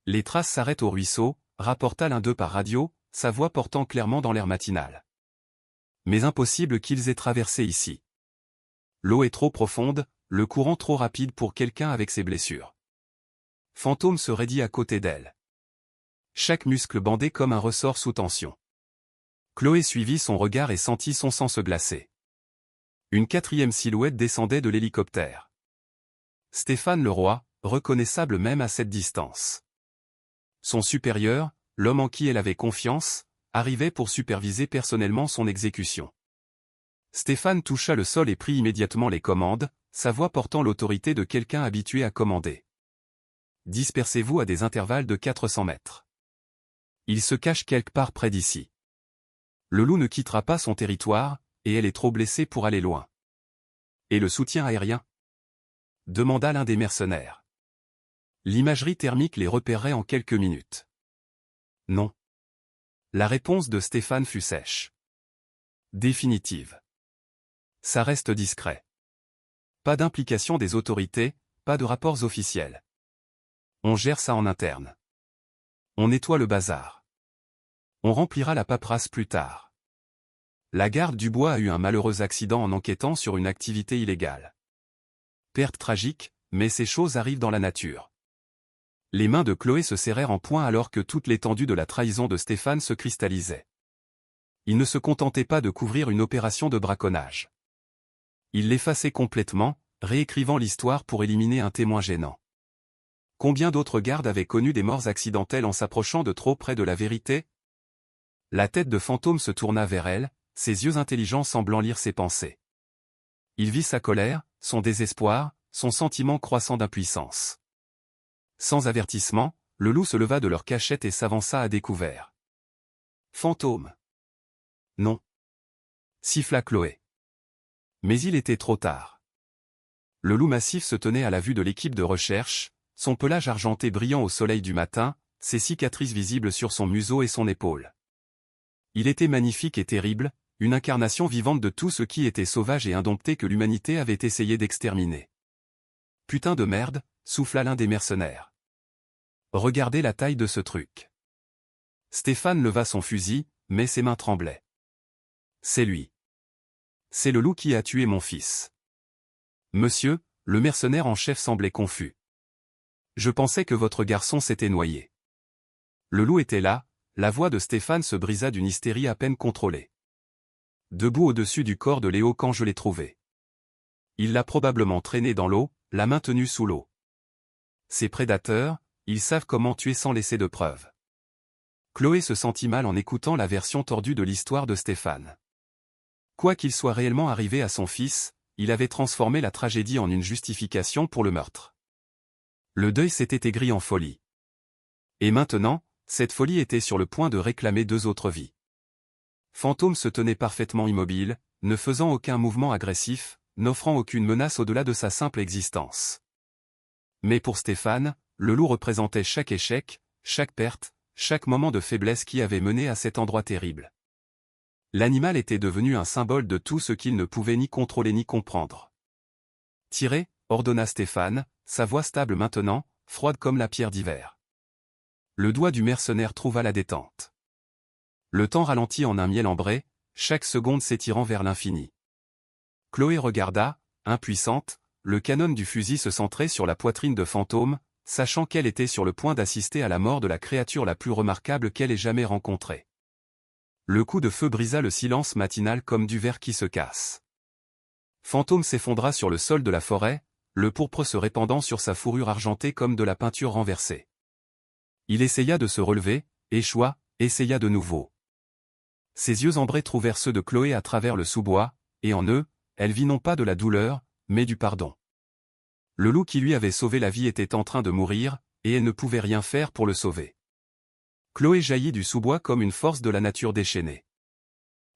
Les traces s'arrêtent au ruisseau, rapporta l'un d'eux par radio, sa voix portant clairement dans l'air matinal. Mais impossible qu'ils aient traversé ici. L'eau est trop profonde, le courant trop rapide pour quelqu'un avec ses blessures. Fantôme se raidit à côté d'elle. Chaque muscle bandé comme un ressort sous tension. Chloé suivit son regard et sentit son sang se glacer. Une 4e silhouette descendait de l'hélicoptère. Stéphane Leroy, reconnaissable même à cette distance. Son supérieur, l'homme en qui elle avait confiance, arrivait pour superviser personnellement son exécution. Stéphane toucha le sol et prit immédiatement les commandes, sa voix portant l'autorité de quelqu'un habitué à commander. Dispersez-vous à des intervalles de 400 mètres. Il se cache quelque part près d'ici. Le loup ne quittera pas son territoire, et elle est trop blessée pour aller loin. Et le soutien aérien ? Demanda l'un des mercenaires. L'imagerie thermique les repérerait en quelques minutes. Non. La réponse de Stéphane fut sèche. Définitive. Ça reste discret. Pas d'implication des autorités, pas de rapports officiels. On gère ça en interne. On nettoie le bazar. On remplira la paperasse plus tard. La garde du bois a eu un malheureux accident en enquêtant sur une activité illégale. Perte tragique, mais ces choses arrivent dans la nature. Les mains de Chloé se serrèrent en poing alors que toute l'étendue de la trahison de Stéphane se cristallisait. Il ne se contentait pas de couvrir une opération de braconnage. Il l'effaçait complètement, réécrivant l'histoire pour éliminer un témoin gênant. Combien d'autres gardes avaient connu des morts accidentelles en s'approchant de trop près de la vérité ? La tête de Fantôme se tourna vers elle, ses yeux intelligents semblant lire ses pensées. Il vit sa colère, son désespoir, son sentiment croissant d'impuissance. Sans avertissement, le loup se leva de leur cachette et s'avança à découvert. Fantôme. Non. Siffla Chloé. Mais il était trop tard. Le loup massif se tenait à la vue de l'équipe de recherche, son pelage argenté brillant au soleil du matin, ses cicatrices visibles sur son museau et son épaule. Il était magnifique et terrible, une incarnation vivante de tout ce qui était sauvage et indompté que l'humanité avait essayé d'exterminer. Putain de merde, souffla l'un des mercenaires. Regardez la taille de ce truc. Stéphane leva son fusil, mais ses mains tremblaient. C'est lui. C'est le loup qui a tué mon fils. Monsieur, le mercenaire en chef semblait confus. Je pensais que votre garçon s'était noyé. Le loup était là, la voix de Stéphane se brisa d'une hystérie à peine contrôlée. Debout au-dessus du corps de Léo quand je l'ai trouvé. Il l'a probablement traîné dans l'eau, l'a maintenu sous l'eau. Ces prédateurs, ils savent comment tuer sans laisser de preuves. Chloé se sentit mal en écoutant la version tordue de l'histoire de Stéphane. Quoi qu'il soit réellement arrivé à son fils, il avait transformé la tragédie en une justification pour le meurtre. Le deuil s'était aigri en folie. Et maintenant, cette folie était sur le point de réclamer 2 autres vies. Fantôme se tenait parfaitement immobile, ne faisant aucun mouvement agressif, n'offrant aucune menace au-delà de sa simple existence. Mais pour Stéphane, le loup représentait chaque échec, chaque perte, chaque moment de faiblesse qui avait mené à cet endroit terrible. L'animal était devenu un symbole de tout ce qu'il ne pouvait ni contrôler ni comprendre. Tirez, ordonna Stéphane, sa voix stable maintenant, froide comme la pierre d'hiver. Le doigt du mercenaire trouva la détente. Le temps ralentit en un miel ambré, chaque seconde s'étirant vers l'infini. Chloé regarda, impuissante, le canon du fusil se centrer sur la poitrine de Fantôme, sachant qu'elle était sur le point d'assister à la mort de la créature la plus remarquable qu'elle ait jamais rencontrée. Le coup de feu brisa le silence matinal comme du verre qui se casse. Fantôme s'effondra sur le sol de la forêt, le pourpre se répandant sur sa fourrure argentée comme de la peinture renversée. Il essaya de se relever, échoua, essaya de nouveau. Ses yeux ambrés trouvèrent ceux de Chloé à travers le sous-bois, et en eux, elle vit non pas de la douleur, mais du pardon. Le loup qui lui avait sauvé la vie était en train de mourir, et elle ne pouvait rien faire pour le sauver. Chloé jaillit du sous-bois comme une force de la nature déchaînée.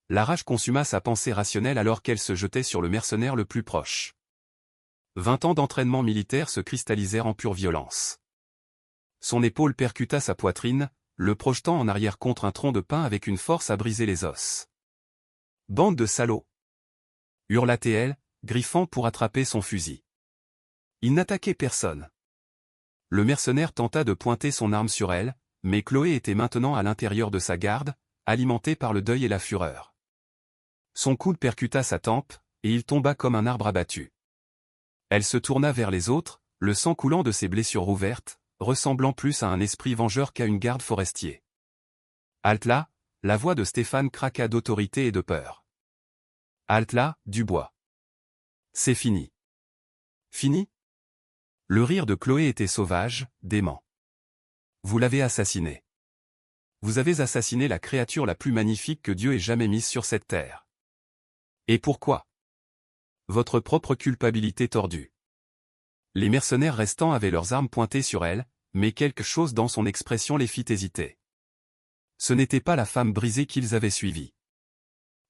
La rage consuma sa pensée rationnelle alors qu'elle se jetait sur le mercenaire le plus proche. 20 ans d'entraînement militaire se cristallisèrent en pure violence. Son épaule percuta sa poitrine, le projetant en arrière contre un tronc de pin avec une force à briser les os. « Bande de salauds !» hurla-t-elle, griffant pour attraper son fusil. Il n'attaquait personne. Le mercenaire tenta de pointer son arme sur elle, mais Chloé était maintenant à l'intérieur de sa garde, alimentée par le deuil et la fureur. Son coude percuta sa tempe, et il tomba comme un arbre abattu. Elle se tourna vers les autres, le sang coulant de ses blessures rouvertes, ressemblant plus à un esprit vengeur qu'à une garde forestier. Halte là, la voix de Stéphane craqua d'autorité et de peur. Halte là, Dubois. C'est fini. Fini? Le rire de Chloé était sauvage, dément. Vous l'avez assassiné. Vous avez assassiné la créature la plus magnifique que Dieu ait jamais mise sur cette terre. Et pourquoi? Votre propre culpabilité tordue. Les mercenaires restants avaient leurs armes pointées sur elle, mais quelque chose dans son expression les fit hésiter. Ce n'était pas la femme brisée qu'ils avaient suivie.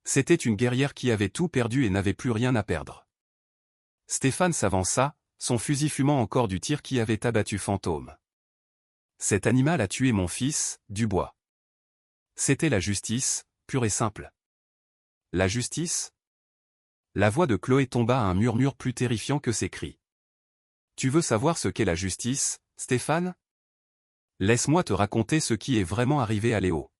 C'était une guerrière qui avait tout perdu et n'avait plus rien à perdre. Stéphane s'avança, son fusil fumant encore du tir qui avait abattu Fantôme. Cet animal a tué mon fils, Dubois. C'était la justice, pure et simple. La justice? La voix de Chloé tomba à un murmure plus terrifiant que ses cris. Tu veux savoir ce qu'est la justice, Stéphane? Laisse-moi te raconter ce qui est vraiment arrivé à Léo.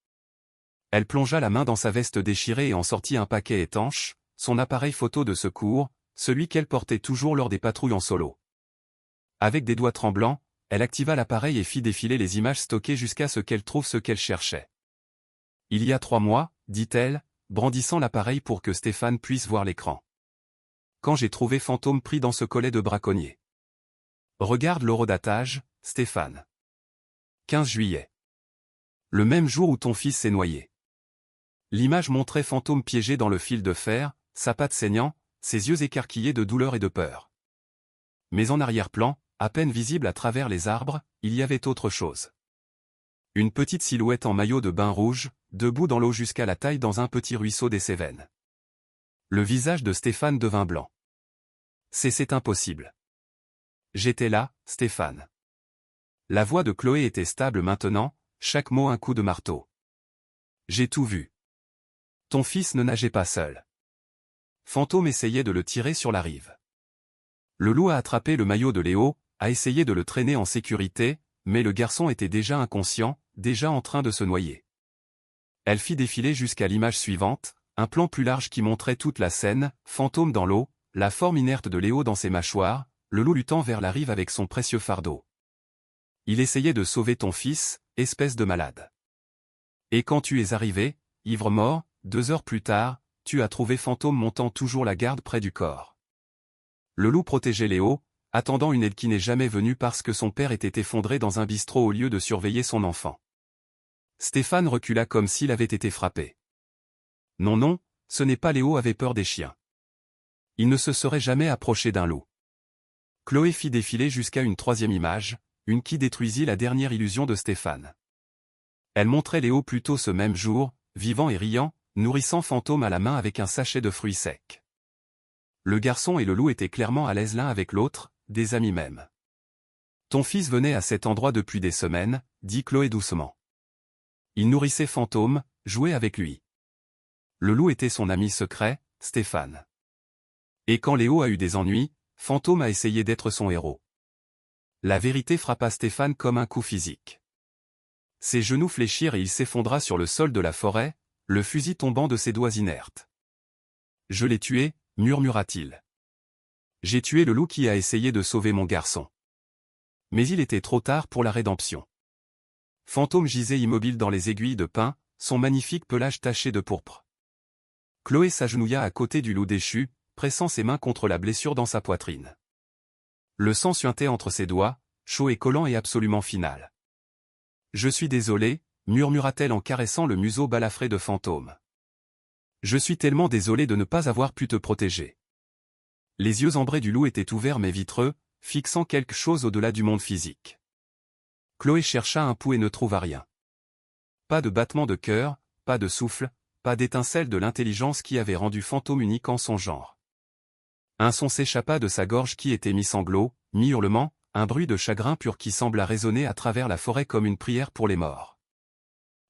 Elle plongea la main dans sa veste déchirée et en sortit un paquet étanche, son appareil photo de secours, celui qu'elle portait toujours lors des patrouilles en solo. Avec des doigts tremblants, elle activa l'appareil et fit défiler les images stockées jusqu'à ce qu'elle trouve ce qu'elle cherchait. Il y a 3 mois, dit-elle, brandissant l'appareil pour que Stéphane puisse voir l'écran. Quand j'ai trouvé Fantôme pris dans ce collet de braconnier. Regarde l'horodatage, Stéphane. 15 juillet. Le même jour où ton fils s'est noyé. L'image montrait Fantôme piégé dans le fil de fer, sa patte saignant, ses yeux écarquillés de douleur et de peur. Mais en arrière-plan, à peine visible à travers les arbres, il y avait autre chose. Une petite silhouette en maillot de bain rouge, debout dans l'eau jusqu'à la taille dans un petit ruisseau des Cévennes. Le visage de Stéphane devint blanc. C'est impossible. J'étais là, Stéphane. La voix de Chloé était stable maintenant, chaque mot un coup de marteau. J'ai tout vu. Ton fils ne nageait pas seul. Fantôme essayait de le tirer sur la rive. Le loup a attrapé le maillot de Léo, a essayé de le traîner en sécurité, mais le garçon était déjà inconscient, déjà en train de se noyer. Elle fit défiler jusqu'à l'image suivante, un plan plus large qui montrait toute la scène, Fantôme dans l'eau, la forme inerte de Léo dans ses mâchoires, le loup luttant vers la rive avec son précieux fardeau. Il essayait de sauver ton fils, espèce de malade. Et quand tu es arrivé, ivre-mort, 2 heures plus tard, tu as trouvé Fantôme montant toujours la garde près du corps. Le loup protégeait Léo, attendant une aide qui n'est jamais venue parce que son père était effondré dans un bistrot au lieu de surveiller son enfant. Stéphane recula comme s'il avait été frappé. Non non, ce n'est pas Léo avait peur des chiens. Il ne se serait jamais approché d'un loup. Chloé fit défiler jusqu'à une 3e image, une qui détruisit la dernière illusion de Stéphane. Elle montrait Léo plus tôt ce même jour, vivant et riant, nourrissant Fantôme à la main avec un sachet de fruits secs. Le garçon et le loup étaient clairement à l'aise l'un avec l'autre, des amis même. Ton fils venait à cet endroit depuis des semaines, dit Chloé doucement. Il nourrissait Fantôme, jouait avec lui. Le loup était son ami secret, Stéphane. Et quand Léo a eu des ennuis, Fantôme a essayé d'être son héros. La vérité frappa Stéphane comme un coup physique. Ses genoux fléchirent et il s'effondra sur le sol de la forêt, le fusil tombant de ses doigts inertes. « Je l'ai tué », murmura-t-il. « J'ai tué le loup qui a essayé de sauver mon garçon. » Mais il était trop tard pour la rédemption. Fantôme gisait immobile dans les aiguilles de pin, son magnifique pelage taché de pourpre. Chloé s'agenouilla à côté du loup déchu, pressant ses mains contre la blessure dans sa poitrine. Le sang suintait entre ses doigts, chaud et collant et absolument final. « Je suis désolée, murmura-t-elle en caressant le museau balafré de Fantôme. Je suis tellement désolée de ne pas avoir pu te protéger. Les yeux ambrés du loup étaient ouverts mais vitreux, fixant quelque chose au-delà du monde physique. Chloé chercha un pouls et ne trouva rien. Pas de battement de cœur, pas de souffle, pas d'étincelle de l'intelligence qui avait rendu Fantôme unique en son genre. Un son s'échappa de sa gorge qui était mi-sanglot, mi-hurlement, un bruit de chagrin pur qui sembla résonner à travers la forêt comme une prière pour les morts.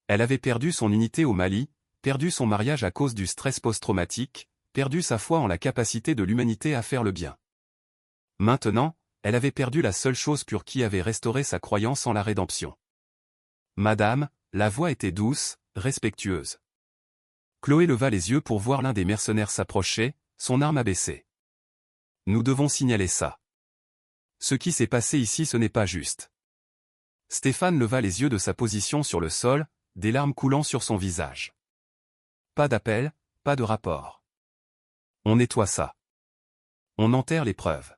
Elle avait perdu son unité au Mali, perdu son mariage à cause du stress post-traumatique, perdu sa foi en la capacité de l'humanité à faire le bien. Maintenant, elle avait perdu la seule chose pure qui avait restauré sa croyance en la rédemption. « Madame », la voix était douce, respectueuse. Chloé leva les yeux pour voir l'un des mercenaires s'approcher, son arme abaissée. « Nous devons signaler ça. Ce qui s'est passé ici ce n'est pas juste. » Stéphane leva les yeux de sa position sur le sol, des larmes coulant sur son visage. Pas d'appel, pas de rapport. On nettoie ça. On enterre les preuves.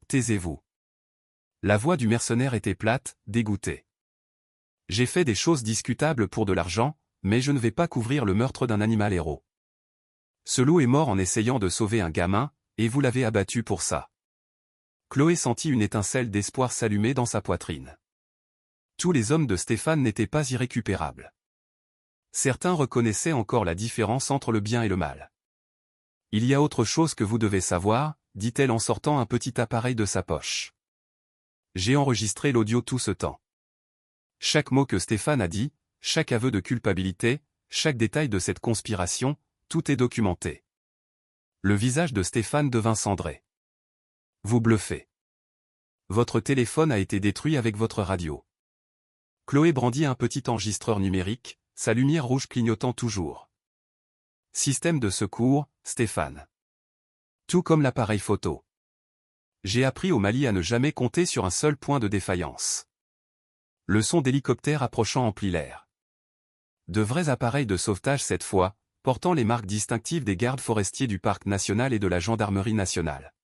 Taisez-vous. La voix du mercenaire était plate, dégoûtée. J'ai fait des choses discutables pour de l'argent, mais je ne vais pas couvrir le meurtre d'un animal héros. Ce loup est mort en essayant de sauver un gamin, et vous l'avez abattu pour ça. Chloé sentit une étincelle d'espoir s'allumer dans sa poitrine. Tous les hommes de Stéphane n'étaient pas irrécupérables. Certains reconnaissaient encore la différence entre le bien et le mal. Il y a autre chose que vous devez savoir, dit-elle en sortant un petit appareil de sa poche. J'ai enregistré l'audio tout ce temps. Chaque mot que Stéphane a dit, chaque aveu de culpabilité, chaque détail de cette conspiration, tout est documenté. Le visage de Stéphane devint cendré. Vous bluffez. Votre téléphone a été détruit avec votre radio. Chloé brandit un petit enregistreur numérique, sa lumière rouge clignotant toujours. Système de secours, Stéphane. Tout comme l'appareil photo. J'ai appris au Mali à ne jamais compter sur un seul point de défaillance. Le son d'hélicoptère approchant emplit l'air. De vrais appareils de sauvetage cette fois, portant les marques distinctives des gardes forestiers du parc national et de la gendarmerie nationale.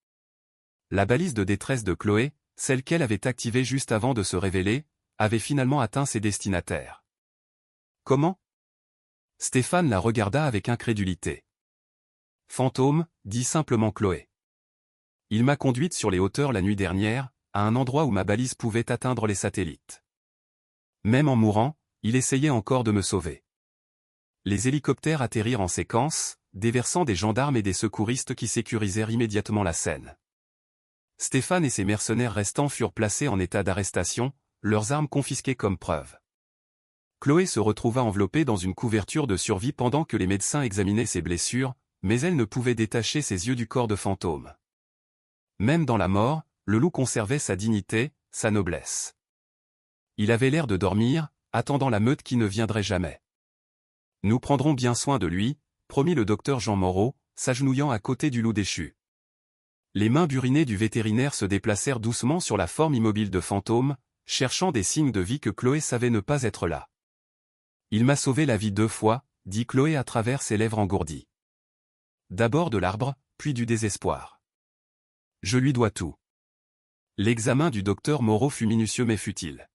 La balise de détresse de Chloé, celle qu'elle avait activée juste avant de se révéler, avait finalement atteint ses destinataires. Comment ? Stéphane la regarda avec incrédulité. Fantôme, dit simplement Chloé. Il m'a conduite sur les hauteurs la nuit dernière, à un endroit où ma balise pouvait atteindre les satellites. Même en mourant, il essayait encore de me sauver. Les hélicoptères atterrirent en séquence, déversant des gendarmes et des secouristes qui sécurisèrent immédiatement la scène. Stéphane et ses mercenaires restants furent placés en état d'arrestation, leurs armes confisquées comme preuve. Chloé se retrouva enveloppée dans une couverture de survie pendant que les médecins examinaient ses blessures, mais elle ne pouvait détacher ses yeux du corps de Fantôme. Même dans la mort, le loup conservait sa dignité, sa noblesse. Il avait l'air de dormir, attendant la meute qui ne viendrait jamais. « Nous prendrons bien soin de lui », promit le docteur Jean Moreau, s'agenouillant à côté du loup déchu. Les mains burinées du vétérinaire se déplacèrent doucement sur la forme immobile de Fantôme, cherchant des signes de vie que Chloé savait ne pas être là. « Il m'a sauvé la vie 2 fois, dit Chloé à travers ses lèvres engourdies. D'abord de l'arbre, puis du désespoir. Je lui dois tout. L'examen du docteur Moreau fut minutieux mais futile.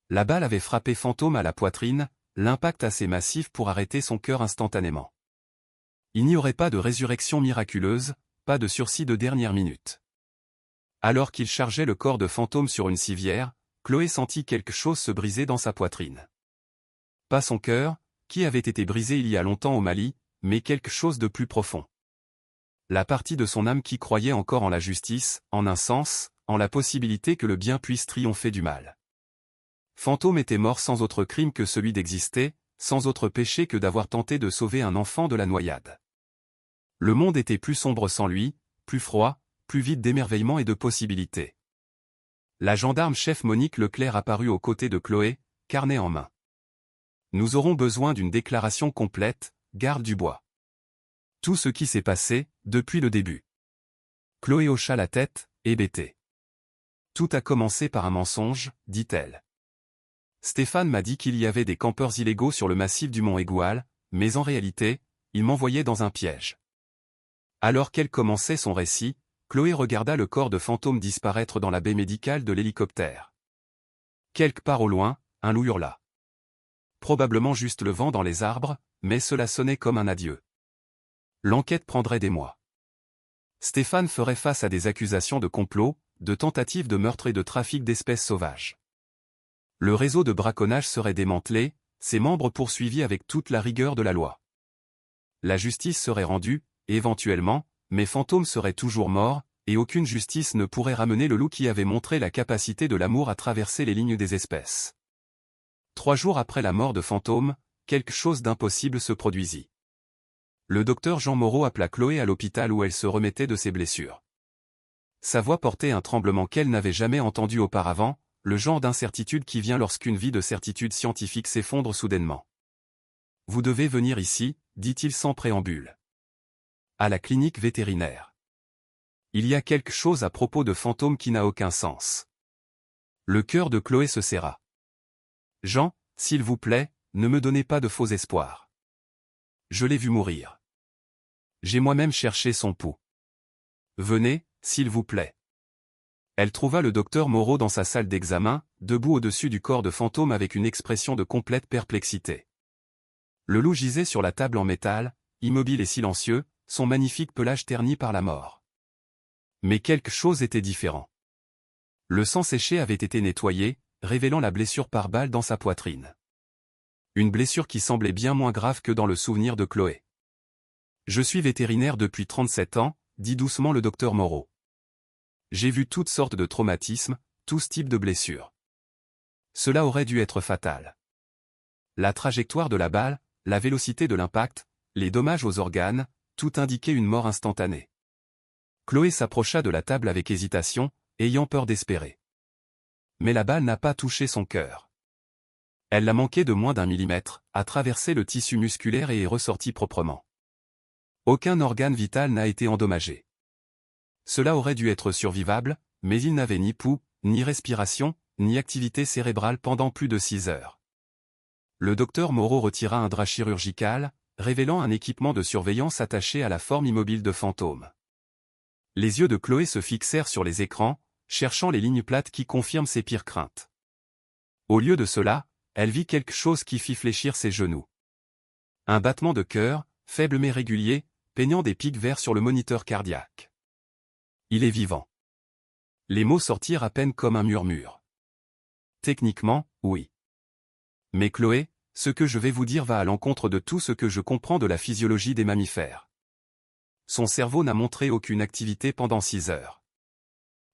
La balle avait frappé Fantôme à la poitrine, l'impact assez massif pour arrêter son cœur instantanément. Il n'y aurait pas de résurrection miraculeuse, pas de sursis de dernière minute. Alors qu'il chargeait le corps de Fantôme sur une civière, Chloé sentit quelque chose se briser dans sa poitrine. Pas son cœur, qui avait été brisé il y a longtemps au Mali, mais quelque chose de plus profond. La partie de son âme qui croyait encore en la justice, en un sens, en la possibilité que le bien puisse triompher du mal. Fantôme était mort sans autre crime que celui d'exister, sans autre péché que d'avoir tenté de sauver un enfant de la noyade. Le monde était plus sombre sans lui, plus froid, plus vide d'émerveillement et de possibilités. La gendarme chef Monique Leclerc apparut aux côtés de Chloé, carnet en main. Nous aurons besoin d'une déclaration complète, garde Dubois. Tout ce qui s'est passé, depuis le début. Chloé hocha la tête, hébétée. Tout a commencé par un mensonge, dit-elle. Stéphane m'a dit qu'il y avait des campeurs illégaux sur le massif du mont Égual, mais en réalité, il m'envoyait dans un piège. Alors qu'elle commençait son récit, Chloé regarda le corps de fantôme disparaître dans la baie médicale de l'hélicoptère. Quelque part au loin, un loup hurla. Probablement juste le vent dans les arbres, mais cela sonnait comme un adieu. L'enquête prendrait des mois. Stéphane ferait face à des accusations de complot, de tentatives de meurtre et de trafic d'espèces sauvages. Le réseau de braconnage serait démantelé, ses membres poursuivis avec toute la rigueur de la loi. La justice serait rendue, éventuellement, mais Fantôme serait toujours mort, et aucune justice ne pourrait ramener le loup qui avait montré la capacité de l'amour à traverser les lignes des espèces. 3 jours après la mort de Fantôme, quelque chose d'impossible se produisit. Le docteur Jean Moreau appela Chloé à l'hôpital où elle se remettait de ses blessures. Sa voix portait un tremblement qu'elle n'avait jamais entendu auparavant, le genre d'incertitude qui vient lorsqu'une vie de certitude scientifique s'effondre soudainement. « Vous devez venir ici », dit-il sans préambule. « À la clinique vétérinaire. Il y a quelque chose à propos de Fantôme qui n'a aucun sens. » Le cœur de Chloé se serra. « Jean, s'il vous plaît, ne me donnez pas de faux espoirs. Je l'ai vu mourir. J'ai moi-même cherché son pouls. Venez, s'il vous plaît. » Elle trouva le docteur Moreau dans sa salle d'examen, debout au-dessus du corps de Fantôme avec une expression de complète perplexité. Le loup gisait sur la table en métal, immobile et silencieux, son magnifique pelage terni par la mort. Mais quelque chose était différent. Le sang séché avait été nettoyé, révélant la blessure par balle dans sa poitrine. Une blessure qui semblait bien moins grave que dans le souvenir de Chloé. « Je suis vétérinaire depuis 37 ans, dit doucement le docteur Moreau. J'ai vu toutes sortes de traumatismes, tous types de blessures. Cela aurait dû être fatal. La trajectoire de la balle, la vélocité de l'impact, les dommages aux organes, tout indiquait une mort instantanée. » Chloé s'approcha de la table avec hésitation, ayant peur d'espérer. Mais la balle n'a pas touché son cœur. Elle l'a manqué de moins d'1 millimètre, a traversé le tissu musculaire et est ressortie proprement. Aucun organe vital n'a été endommagé. Cela aurait dû être survivable, mais il n'avait ni pouls, ni respiration, ni activité cérébrale pendant plus de 6 heures. Le docteur Moreau retira un drap chirurgical, révélant un équipement de surveillance attaché à la forme immobile de Fantôme. Les yeux de Chloé se fixèrent sur les écrans, cherchant les lignes plates qui confirment ses pires craintes. Au lieu de cela, elle vit quelque chose qui fit fléchir ses genoux. Un battement de cœur, faible mais régulier, peignant des pics verts sur le moniteur cardiaque. Il est vivant. Les mots sortirent à peine comme un murmure. Techniquement, oui. Mais Chloé, ce que je vais vous dire va à l'encontre de tout ce que je comprends de la physiologie des mammifères. Son cerveau n'a montré aucune activité pendant 6 heures.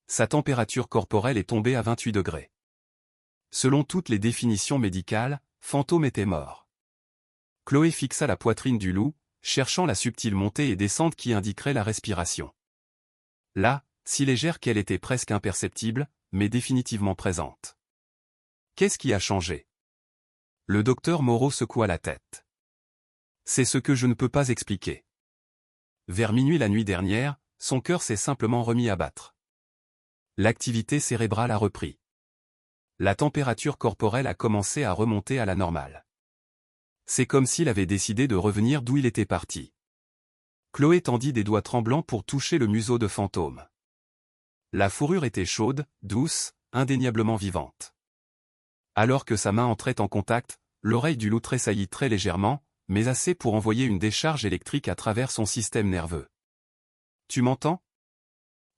Sa température corporelle est tombée à 28 degrés. Selon toutes les définitions médicales, Fantôme était mort. Chloé fixa la poitrine du loup, cherchant la subtile montée et descente qui indiquerait la respiration. Là, si légère qu'elle était presque imperceptible, mais définitivement présente. Qu'est-ce qui a changé? Le docteur Moreau secoua la tête. C'est ce que je ne peux pas expliquer. Vers minuit la nuit dernière, son cœur s'est simplement remis à battre. L'activité cérébrale a repris. La température corporelle a commencé à remonter à la normale. C'est comme s'il avait décidé de revenir d'où il était parti. Chloé tendit des doigts tremblants pour toucher le museau de Fantôme. La fourrure était chaude, douce, indéniablement vivante. Alors que sa main entrait en contact, l'oreille du loup tressaillit très légèrement, mais assez pour envoyer une décharge électrique à travers son système nerveux. « Tu m'entends »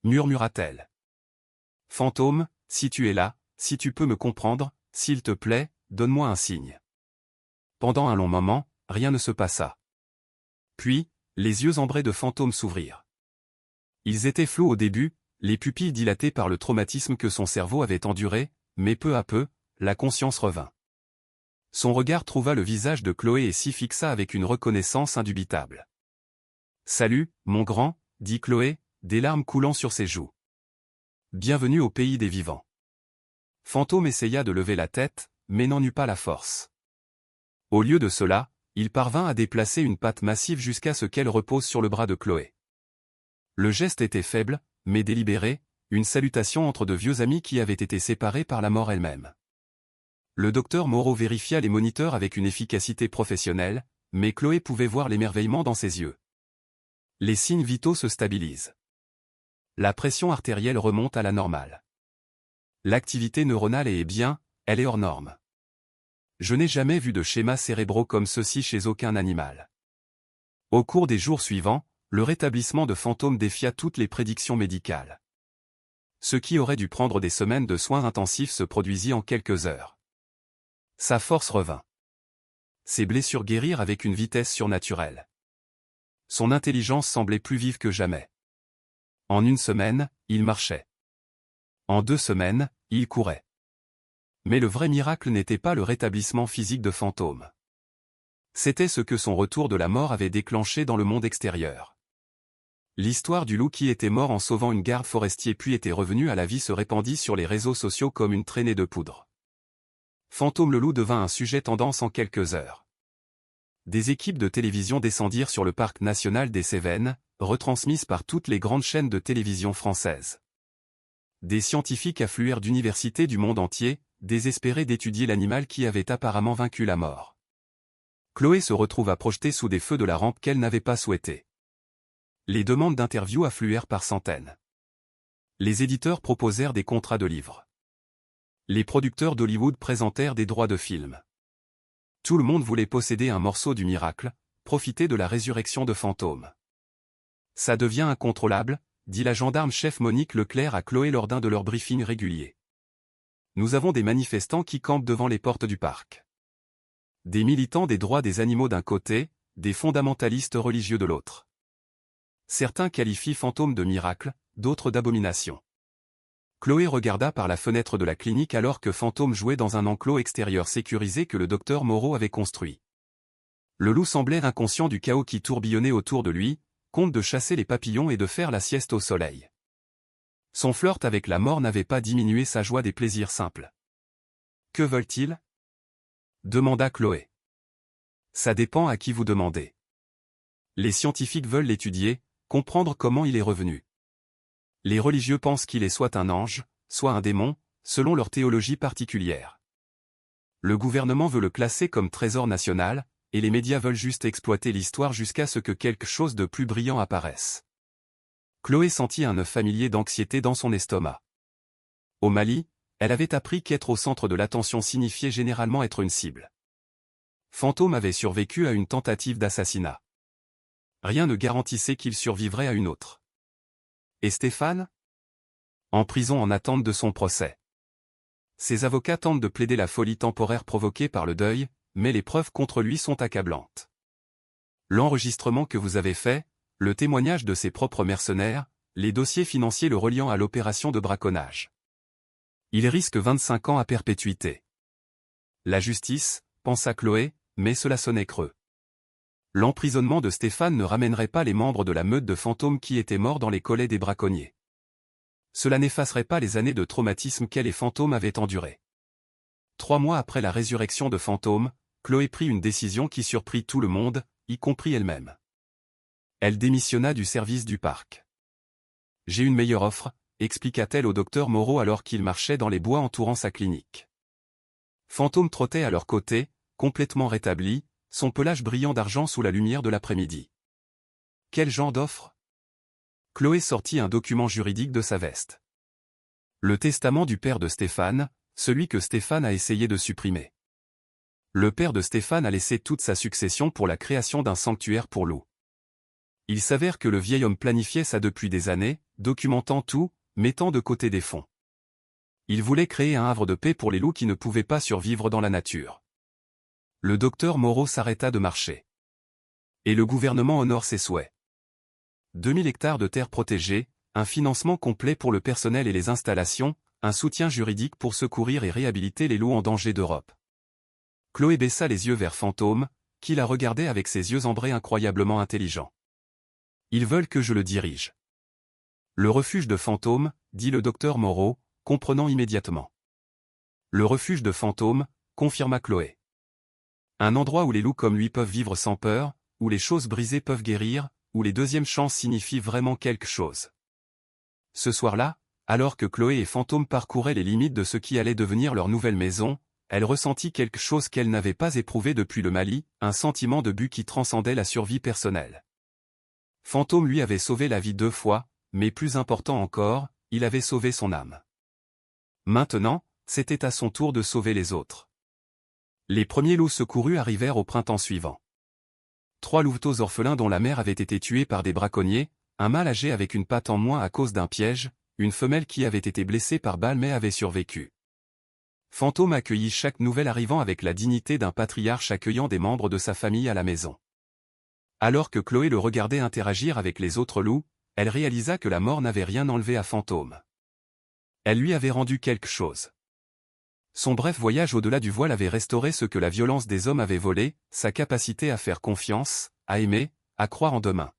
murmura-t-elle. « Fantôme, si tu es là, si tu peux me comprendre, s'il te plaît, donne-moi un signe. » Pendant un long moment, rien ne se passa. Puis, les yeux ambrés de Fantôme s'ouvrirent. Ils étaient flous au début, les pupilles dilatées par le traumatisme que son cerveau avait enduré, mais peu à peu, la conscience revint. Son regard trouva le visage de Chloé et s'y fixa avec une reconnaissance indubitable. « Salut, mon grand », dit Chloé, des larmes coulant sur ses joues. « Bienvenue au pays des vivants. » Fantôme essaya de lever la tête, mais n'en eut pas la force. Au lieu de cela, il parvint à déplacer une patte massive jusqu'à ce qu'elle repose sur le bras de Chloé. Le geste était faible, mais délibéré, une salutation entre de vieux amis qui avaient été séparés par la mort elle-même. Le docteur Moreau vérifia les moniteurs avec une efficacité professionnelle, mais Chloé pouvait voir l'émerveillement dans ses yeux. Les signes vitaux se stabilisent. La pression artérielle remonte à la normale. L'activité neuronale est bien, elle est hors norme. Je n'ai jamais vu de schémas cérébraux comme ceux-ci chez aucun animal. Au cours des jours suivants, le rétablissement de Fantôme défia toutes les prédictions médicales. Ce qui aurait dû prendre des semaines de soins intensifs se produisit en quelques heures. Sa force revint. Ses blessures guérirent avec une vitesse surnaturelle. Son intelligence semblait plus vive que jamais. En une semaine, il marchait. En 2 semaines, il courait. Mais le vrai miracle n'était pas le rétablissement physique de Fantôme. C'était ce que son retour de la mort avait déclenché dans le monde extérieur. L'histoire du loup qui était mort en sauvant une garde forestier puis était revenu à la vie se répandit sur les réseaux sociaux comme une traînée de poudre. Fantôme le loup devint un sujet tendance en quelques heures. Des équipes de télévision descendirent sur le parc national des Cévennes, retransmises par toutes les grandes chaînes de télévision françaises. Des scientifiques affluèrent d'universités du monde entier, désespérés d'étudier l'animal qui avait apparemment vaincu la mort. Chloé se retrouva projetée sous des feux de la rampe qu'elle n'avait pas souhaité. Les demandes d'interview affluèrent par centaines. Les éditeurs proposèrent des contrats de livres. Les producteurs d'Hollywood présentèrent des droits de film. Tout le monde voulait posséder un morceau du miracle, profiter de la résurrection de Fantôme. Ça devient incontrôlable, dit la gendarme-chef Monique Leclerc à Chloé lors d'un de leurs briefings réguliers. Nous avons des manifestants qui campent devant les portes du parc. Des militants des droits des animaux d'un côté, des fondamentalistes religieux de l'autre. Certains qualifient Fantôme de miracle, d'autres d'abomination. Chloé regarda par la fenêtre de la clinique alors que Fantôme jouait dans un enclos extérieur sécurisé que le docteur Moreau avait construit. Le loup semblait inconscient du chaos qui tourbillonnait autour de lui, compte de chasser les papillons et de faire la sieste au soleil. Son flirt avec la mort n'avait pas diminué sa joie des plaisirs simples. « Que veulent-ils » demanda Chloé. « Ça dépend à qui vous demandez. Les scientifiques veulent l'étudier, comprendre comment il est revenu. Les religieux pensent qu'il est soit un ange, soit un démon, selon leur théologie particulière. Le gouvernement veut le classer comme trésor national, et les médias veulent juste exploiter l'histoire jusqu'à ce que quelque chose de plus brillant apparaisse. » Chloé sentit un œuf familier d'anxiété dans son estomac. Au Mali, elle avait appris qu'être au centre de l'attention signifiait généralement être une cible. Fantôme avait survécu à une tentative d'assassinat. Rien ne garantissait qu'il survivrait à une autre. Et Stéphane ? En prison en attente de son procès. Ses avocats tentent de plaider la folie temporaire provoquée par le deuil, mais les preuves contre lui sont accablantes. L'enregistrement que vous avez fait, le témoignage de ses propres mercenaires, les dossiers financiers le reliant à l'opération de braconnage. Il risque 25 ans à perpétuité. La justice, pensa Chloé, mais cela sonnait creux. L'emprisonnement de Stéphane ne ramènerait pas les membres de la meute de fantômes qui étaient morts dans les collets des braconniers. Cela n'effacerait pas les années de traumatisme qu'elle et Fantôme avaient endurées. 3 mois après la résurrection de Fantôme, Chloé prit une décision qui surprit tout le monde, y compris elle-même. Elle démissionna du service du parc. « J'ai une meilleure offre », expliqua-t-elle au docteur Moreau alors qu'il marchait dans les bois entourant sa clinique. Fantôme trottait à leur côté, complètement rétabli, son pelage brillant d'argent sous la lumière de l'après-midi. Quel genre d'offre ? Chloé sortit un document juridique de sa veste. Le testament du père de Stéphane, celui que Stéphane a essayé de supprimer. Le père de Stéphane a laissé toute sa succession pour la création d'un sanctuaire pour loups. Il s'avère que le vieil homme planifiait ça depuis des années, documentant tout, mettant de côté des fonds. Il voulait créer un havre de paix pour les loups qui ne pouvaient pas survivre dans la nature. Le docteur Moreau s'arrêta de marcher. Et le gouvernement honore ses souhaits. 2000 hectares de terres protégées, un financement complet pour le personnel et les installations, un soutien juridique pour secourir et réhabiliter les loups en danger d'Europe. Chloé baissa les yeux vers Fantôme, qui la regardait avec ses yeux ambrés incroyablement intelligents. Ils veulent que je le dirige. Le refuge de Fantôme, dit le docteur Moreau, comprenant immédiatement. Le refuge de Fantôme, confirma Chloé. Un endroit où les loups comme lui peuvent vivre sans peur, où les choses brisées peuvent guérir, où les deuxièmes chances signifient vraiment quelque chose. Ce soir-là, alors que Chloé et Fantôme parcouraient les limites de ce qui allait devenir leur nouvelle maison, elle ressentit quelque chose qu'elle n'avait pas éprouvé depuis le Mali, un sentiment de but qui transcendait la survie personnelle. Fantôme lui avait sauvé la vie 2 fois, mais plus important encore, il avait sauvé son âme. Maintenant, c'était à son tour de sauver les autres. Les premiers loups secourus arrivèrent au printemps suivant. 3 louveteaux orphelins dont la mère avait été tuée par des braconniers, un mâle âgé avec une patte en moins à cause d'un piège, une femelle qui avait été blessée par balle mais avait survécu. Fantôme accueillit chaque nouvel arrivant avec la dignité d'un patriarche accueillant des membres de sa famille à la maison. Alors que Chloé le regardait interagir avec les autres loups, elle réalisa que la mort n'avait rien enlevé à Fantôme. Elle lui avait rendu quelque chose. Son bref voyage au-delà du voile avait restauré ce que la violence des hommes avait volé, sa capacité à faire confiance, à aimer, à croire en demain.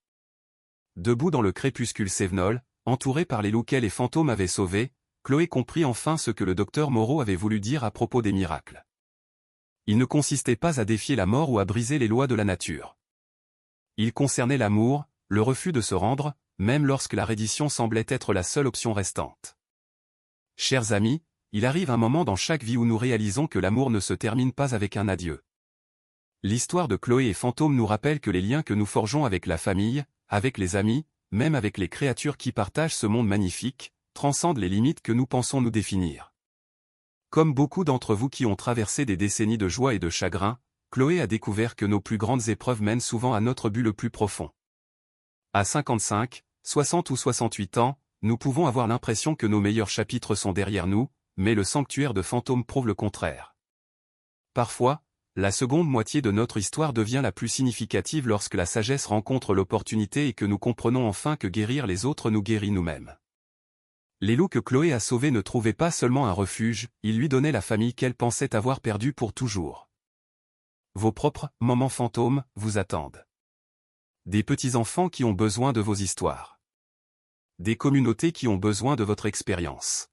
Debout dans le crépuscule cévenol, entourée par les loups qu'elle et Fantôme avaient sauvés, Chloé comprit enfin ce que le docteur Moreau avait voulu dire à propos des miracles. Il ne consistait pas à défier la mort ou à briser les lois de la nature. Il concernait l'amour, le refus de se rendre, même lorsque la reddition semblait être la seule option restante. Chers amis, il arrive un moment dans chaque vie où nous réalisons que l'amour ne se termine pas avec un adieu. L'histoire de Chloé et Fantôme nous rappelle que les liens que nous forgeons avec la famille, avec les amis, même avec les créatures qui partagent ce monde magnifique, transcendent les limites que nous pensons nous définir. Comme beaucoup d'entre vous qui ont traversé des décennies de joie et de chagrin, Chloé a découvert que nos plus grandes épreuves mènent souvent à notre but le plus profond. À 55, 60 ou 68 ans, nous pouvons avoir l'impression que nos meilleurs chapitres sont derrière nous, mais le sanctuaire de Fantôme prouve le contraire. Parfois, la seconde moitié de notre histoire devient la plus significative lorsque la sagesse rencontre l'opportunité et que nous comprenons enfin que guérir les autres nous guérit nous-mêmes. Les loups que Chloé a sauvés ne trouvaient pas seulement un refuge, ils lui donnaient la famille qu'elle pensait avoir perdue pour toujours. Vos propres moments fantômes vous attendent. Des petits-enfants qui ont besoin de vos histoires. Des communautés qui ont besoin de votre expérience.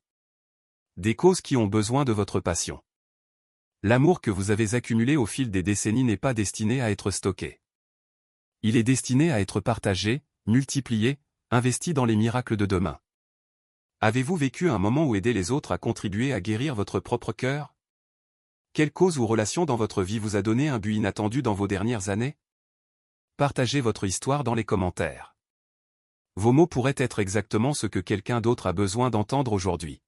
Des causes qui ont besoin de votre passion. L'amour que vous avez accumulé au fil des décennies n'est pas destiné à être stocké. Il est destiné à être partagé, multiplié, investi dans les miracles de demain. Avez-vous vécu un moment où aider les autres a contribué à guérir votre propre cœur? Quelle cause ou relation dans votre vie vous a donné un but inattendu dans vos dernières années? Partagez votre histoire dans les commentaires. Vos mots pourraient être exactement ce que quelqu'un d'autre a besoin d'entendre aujourd'hui.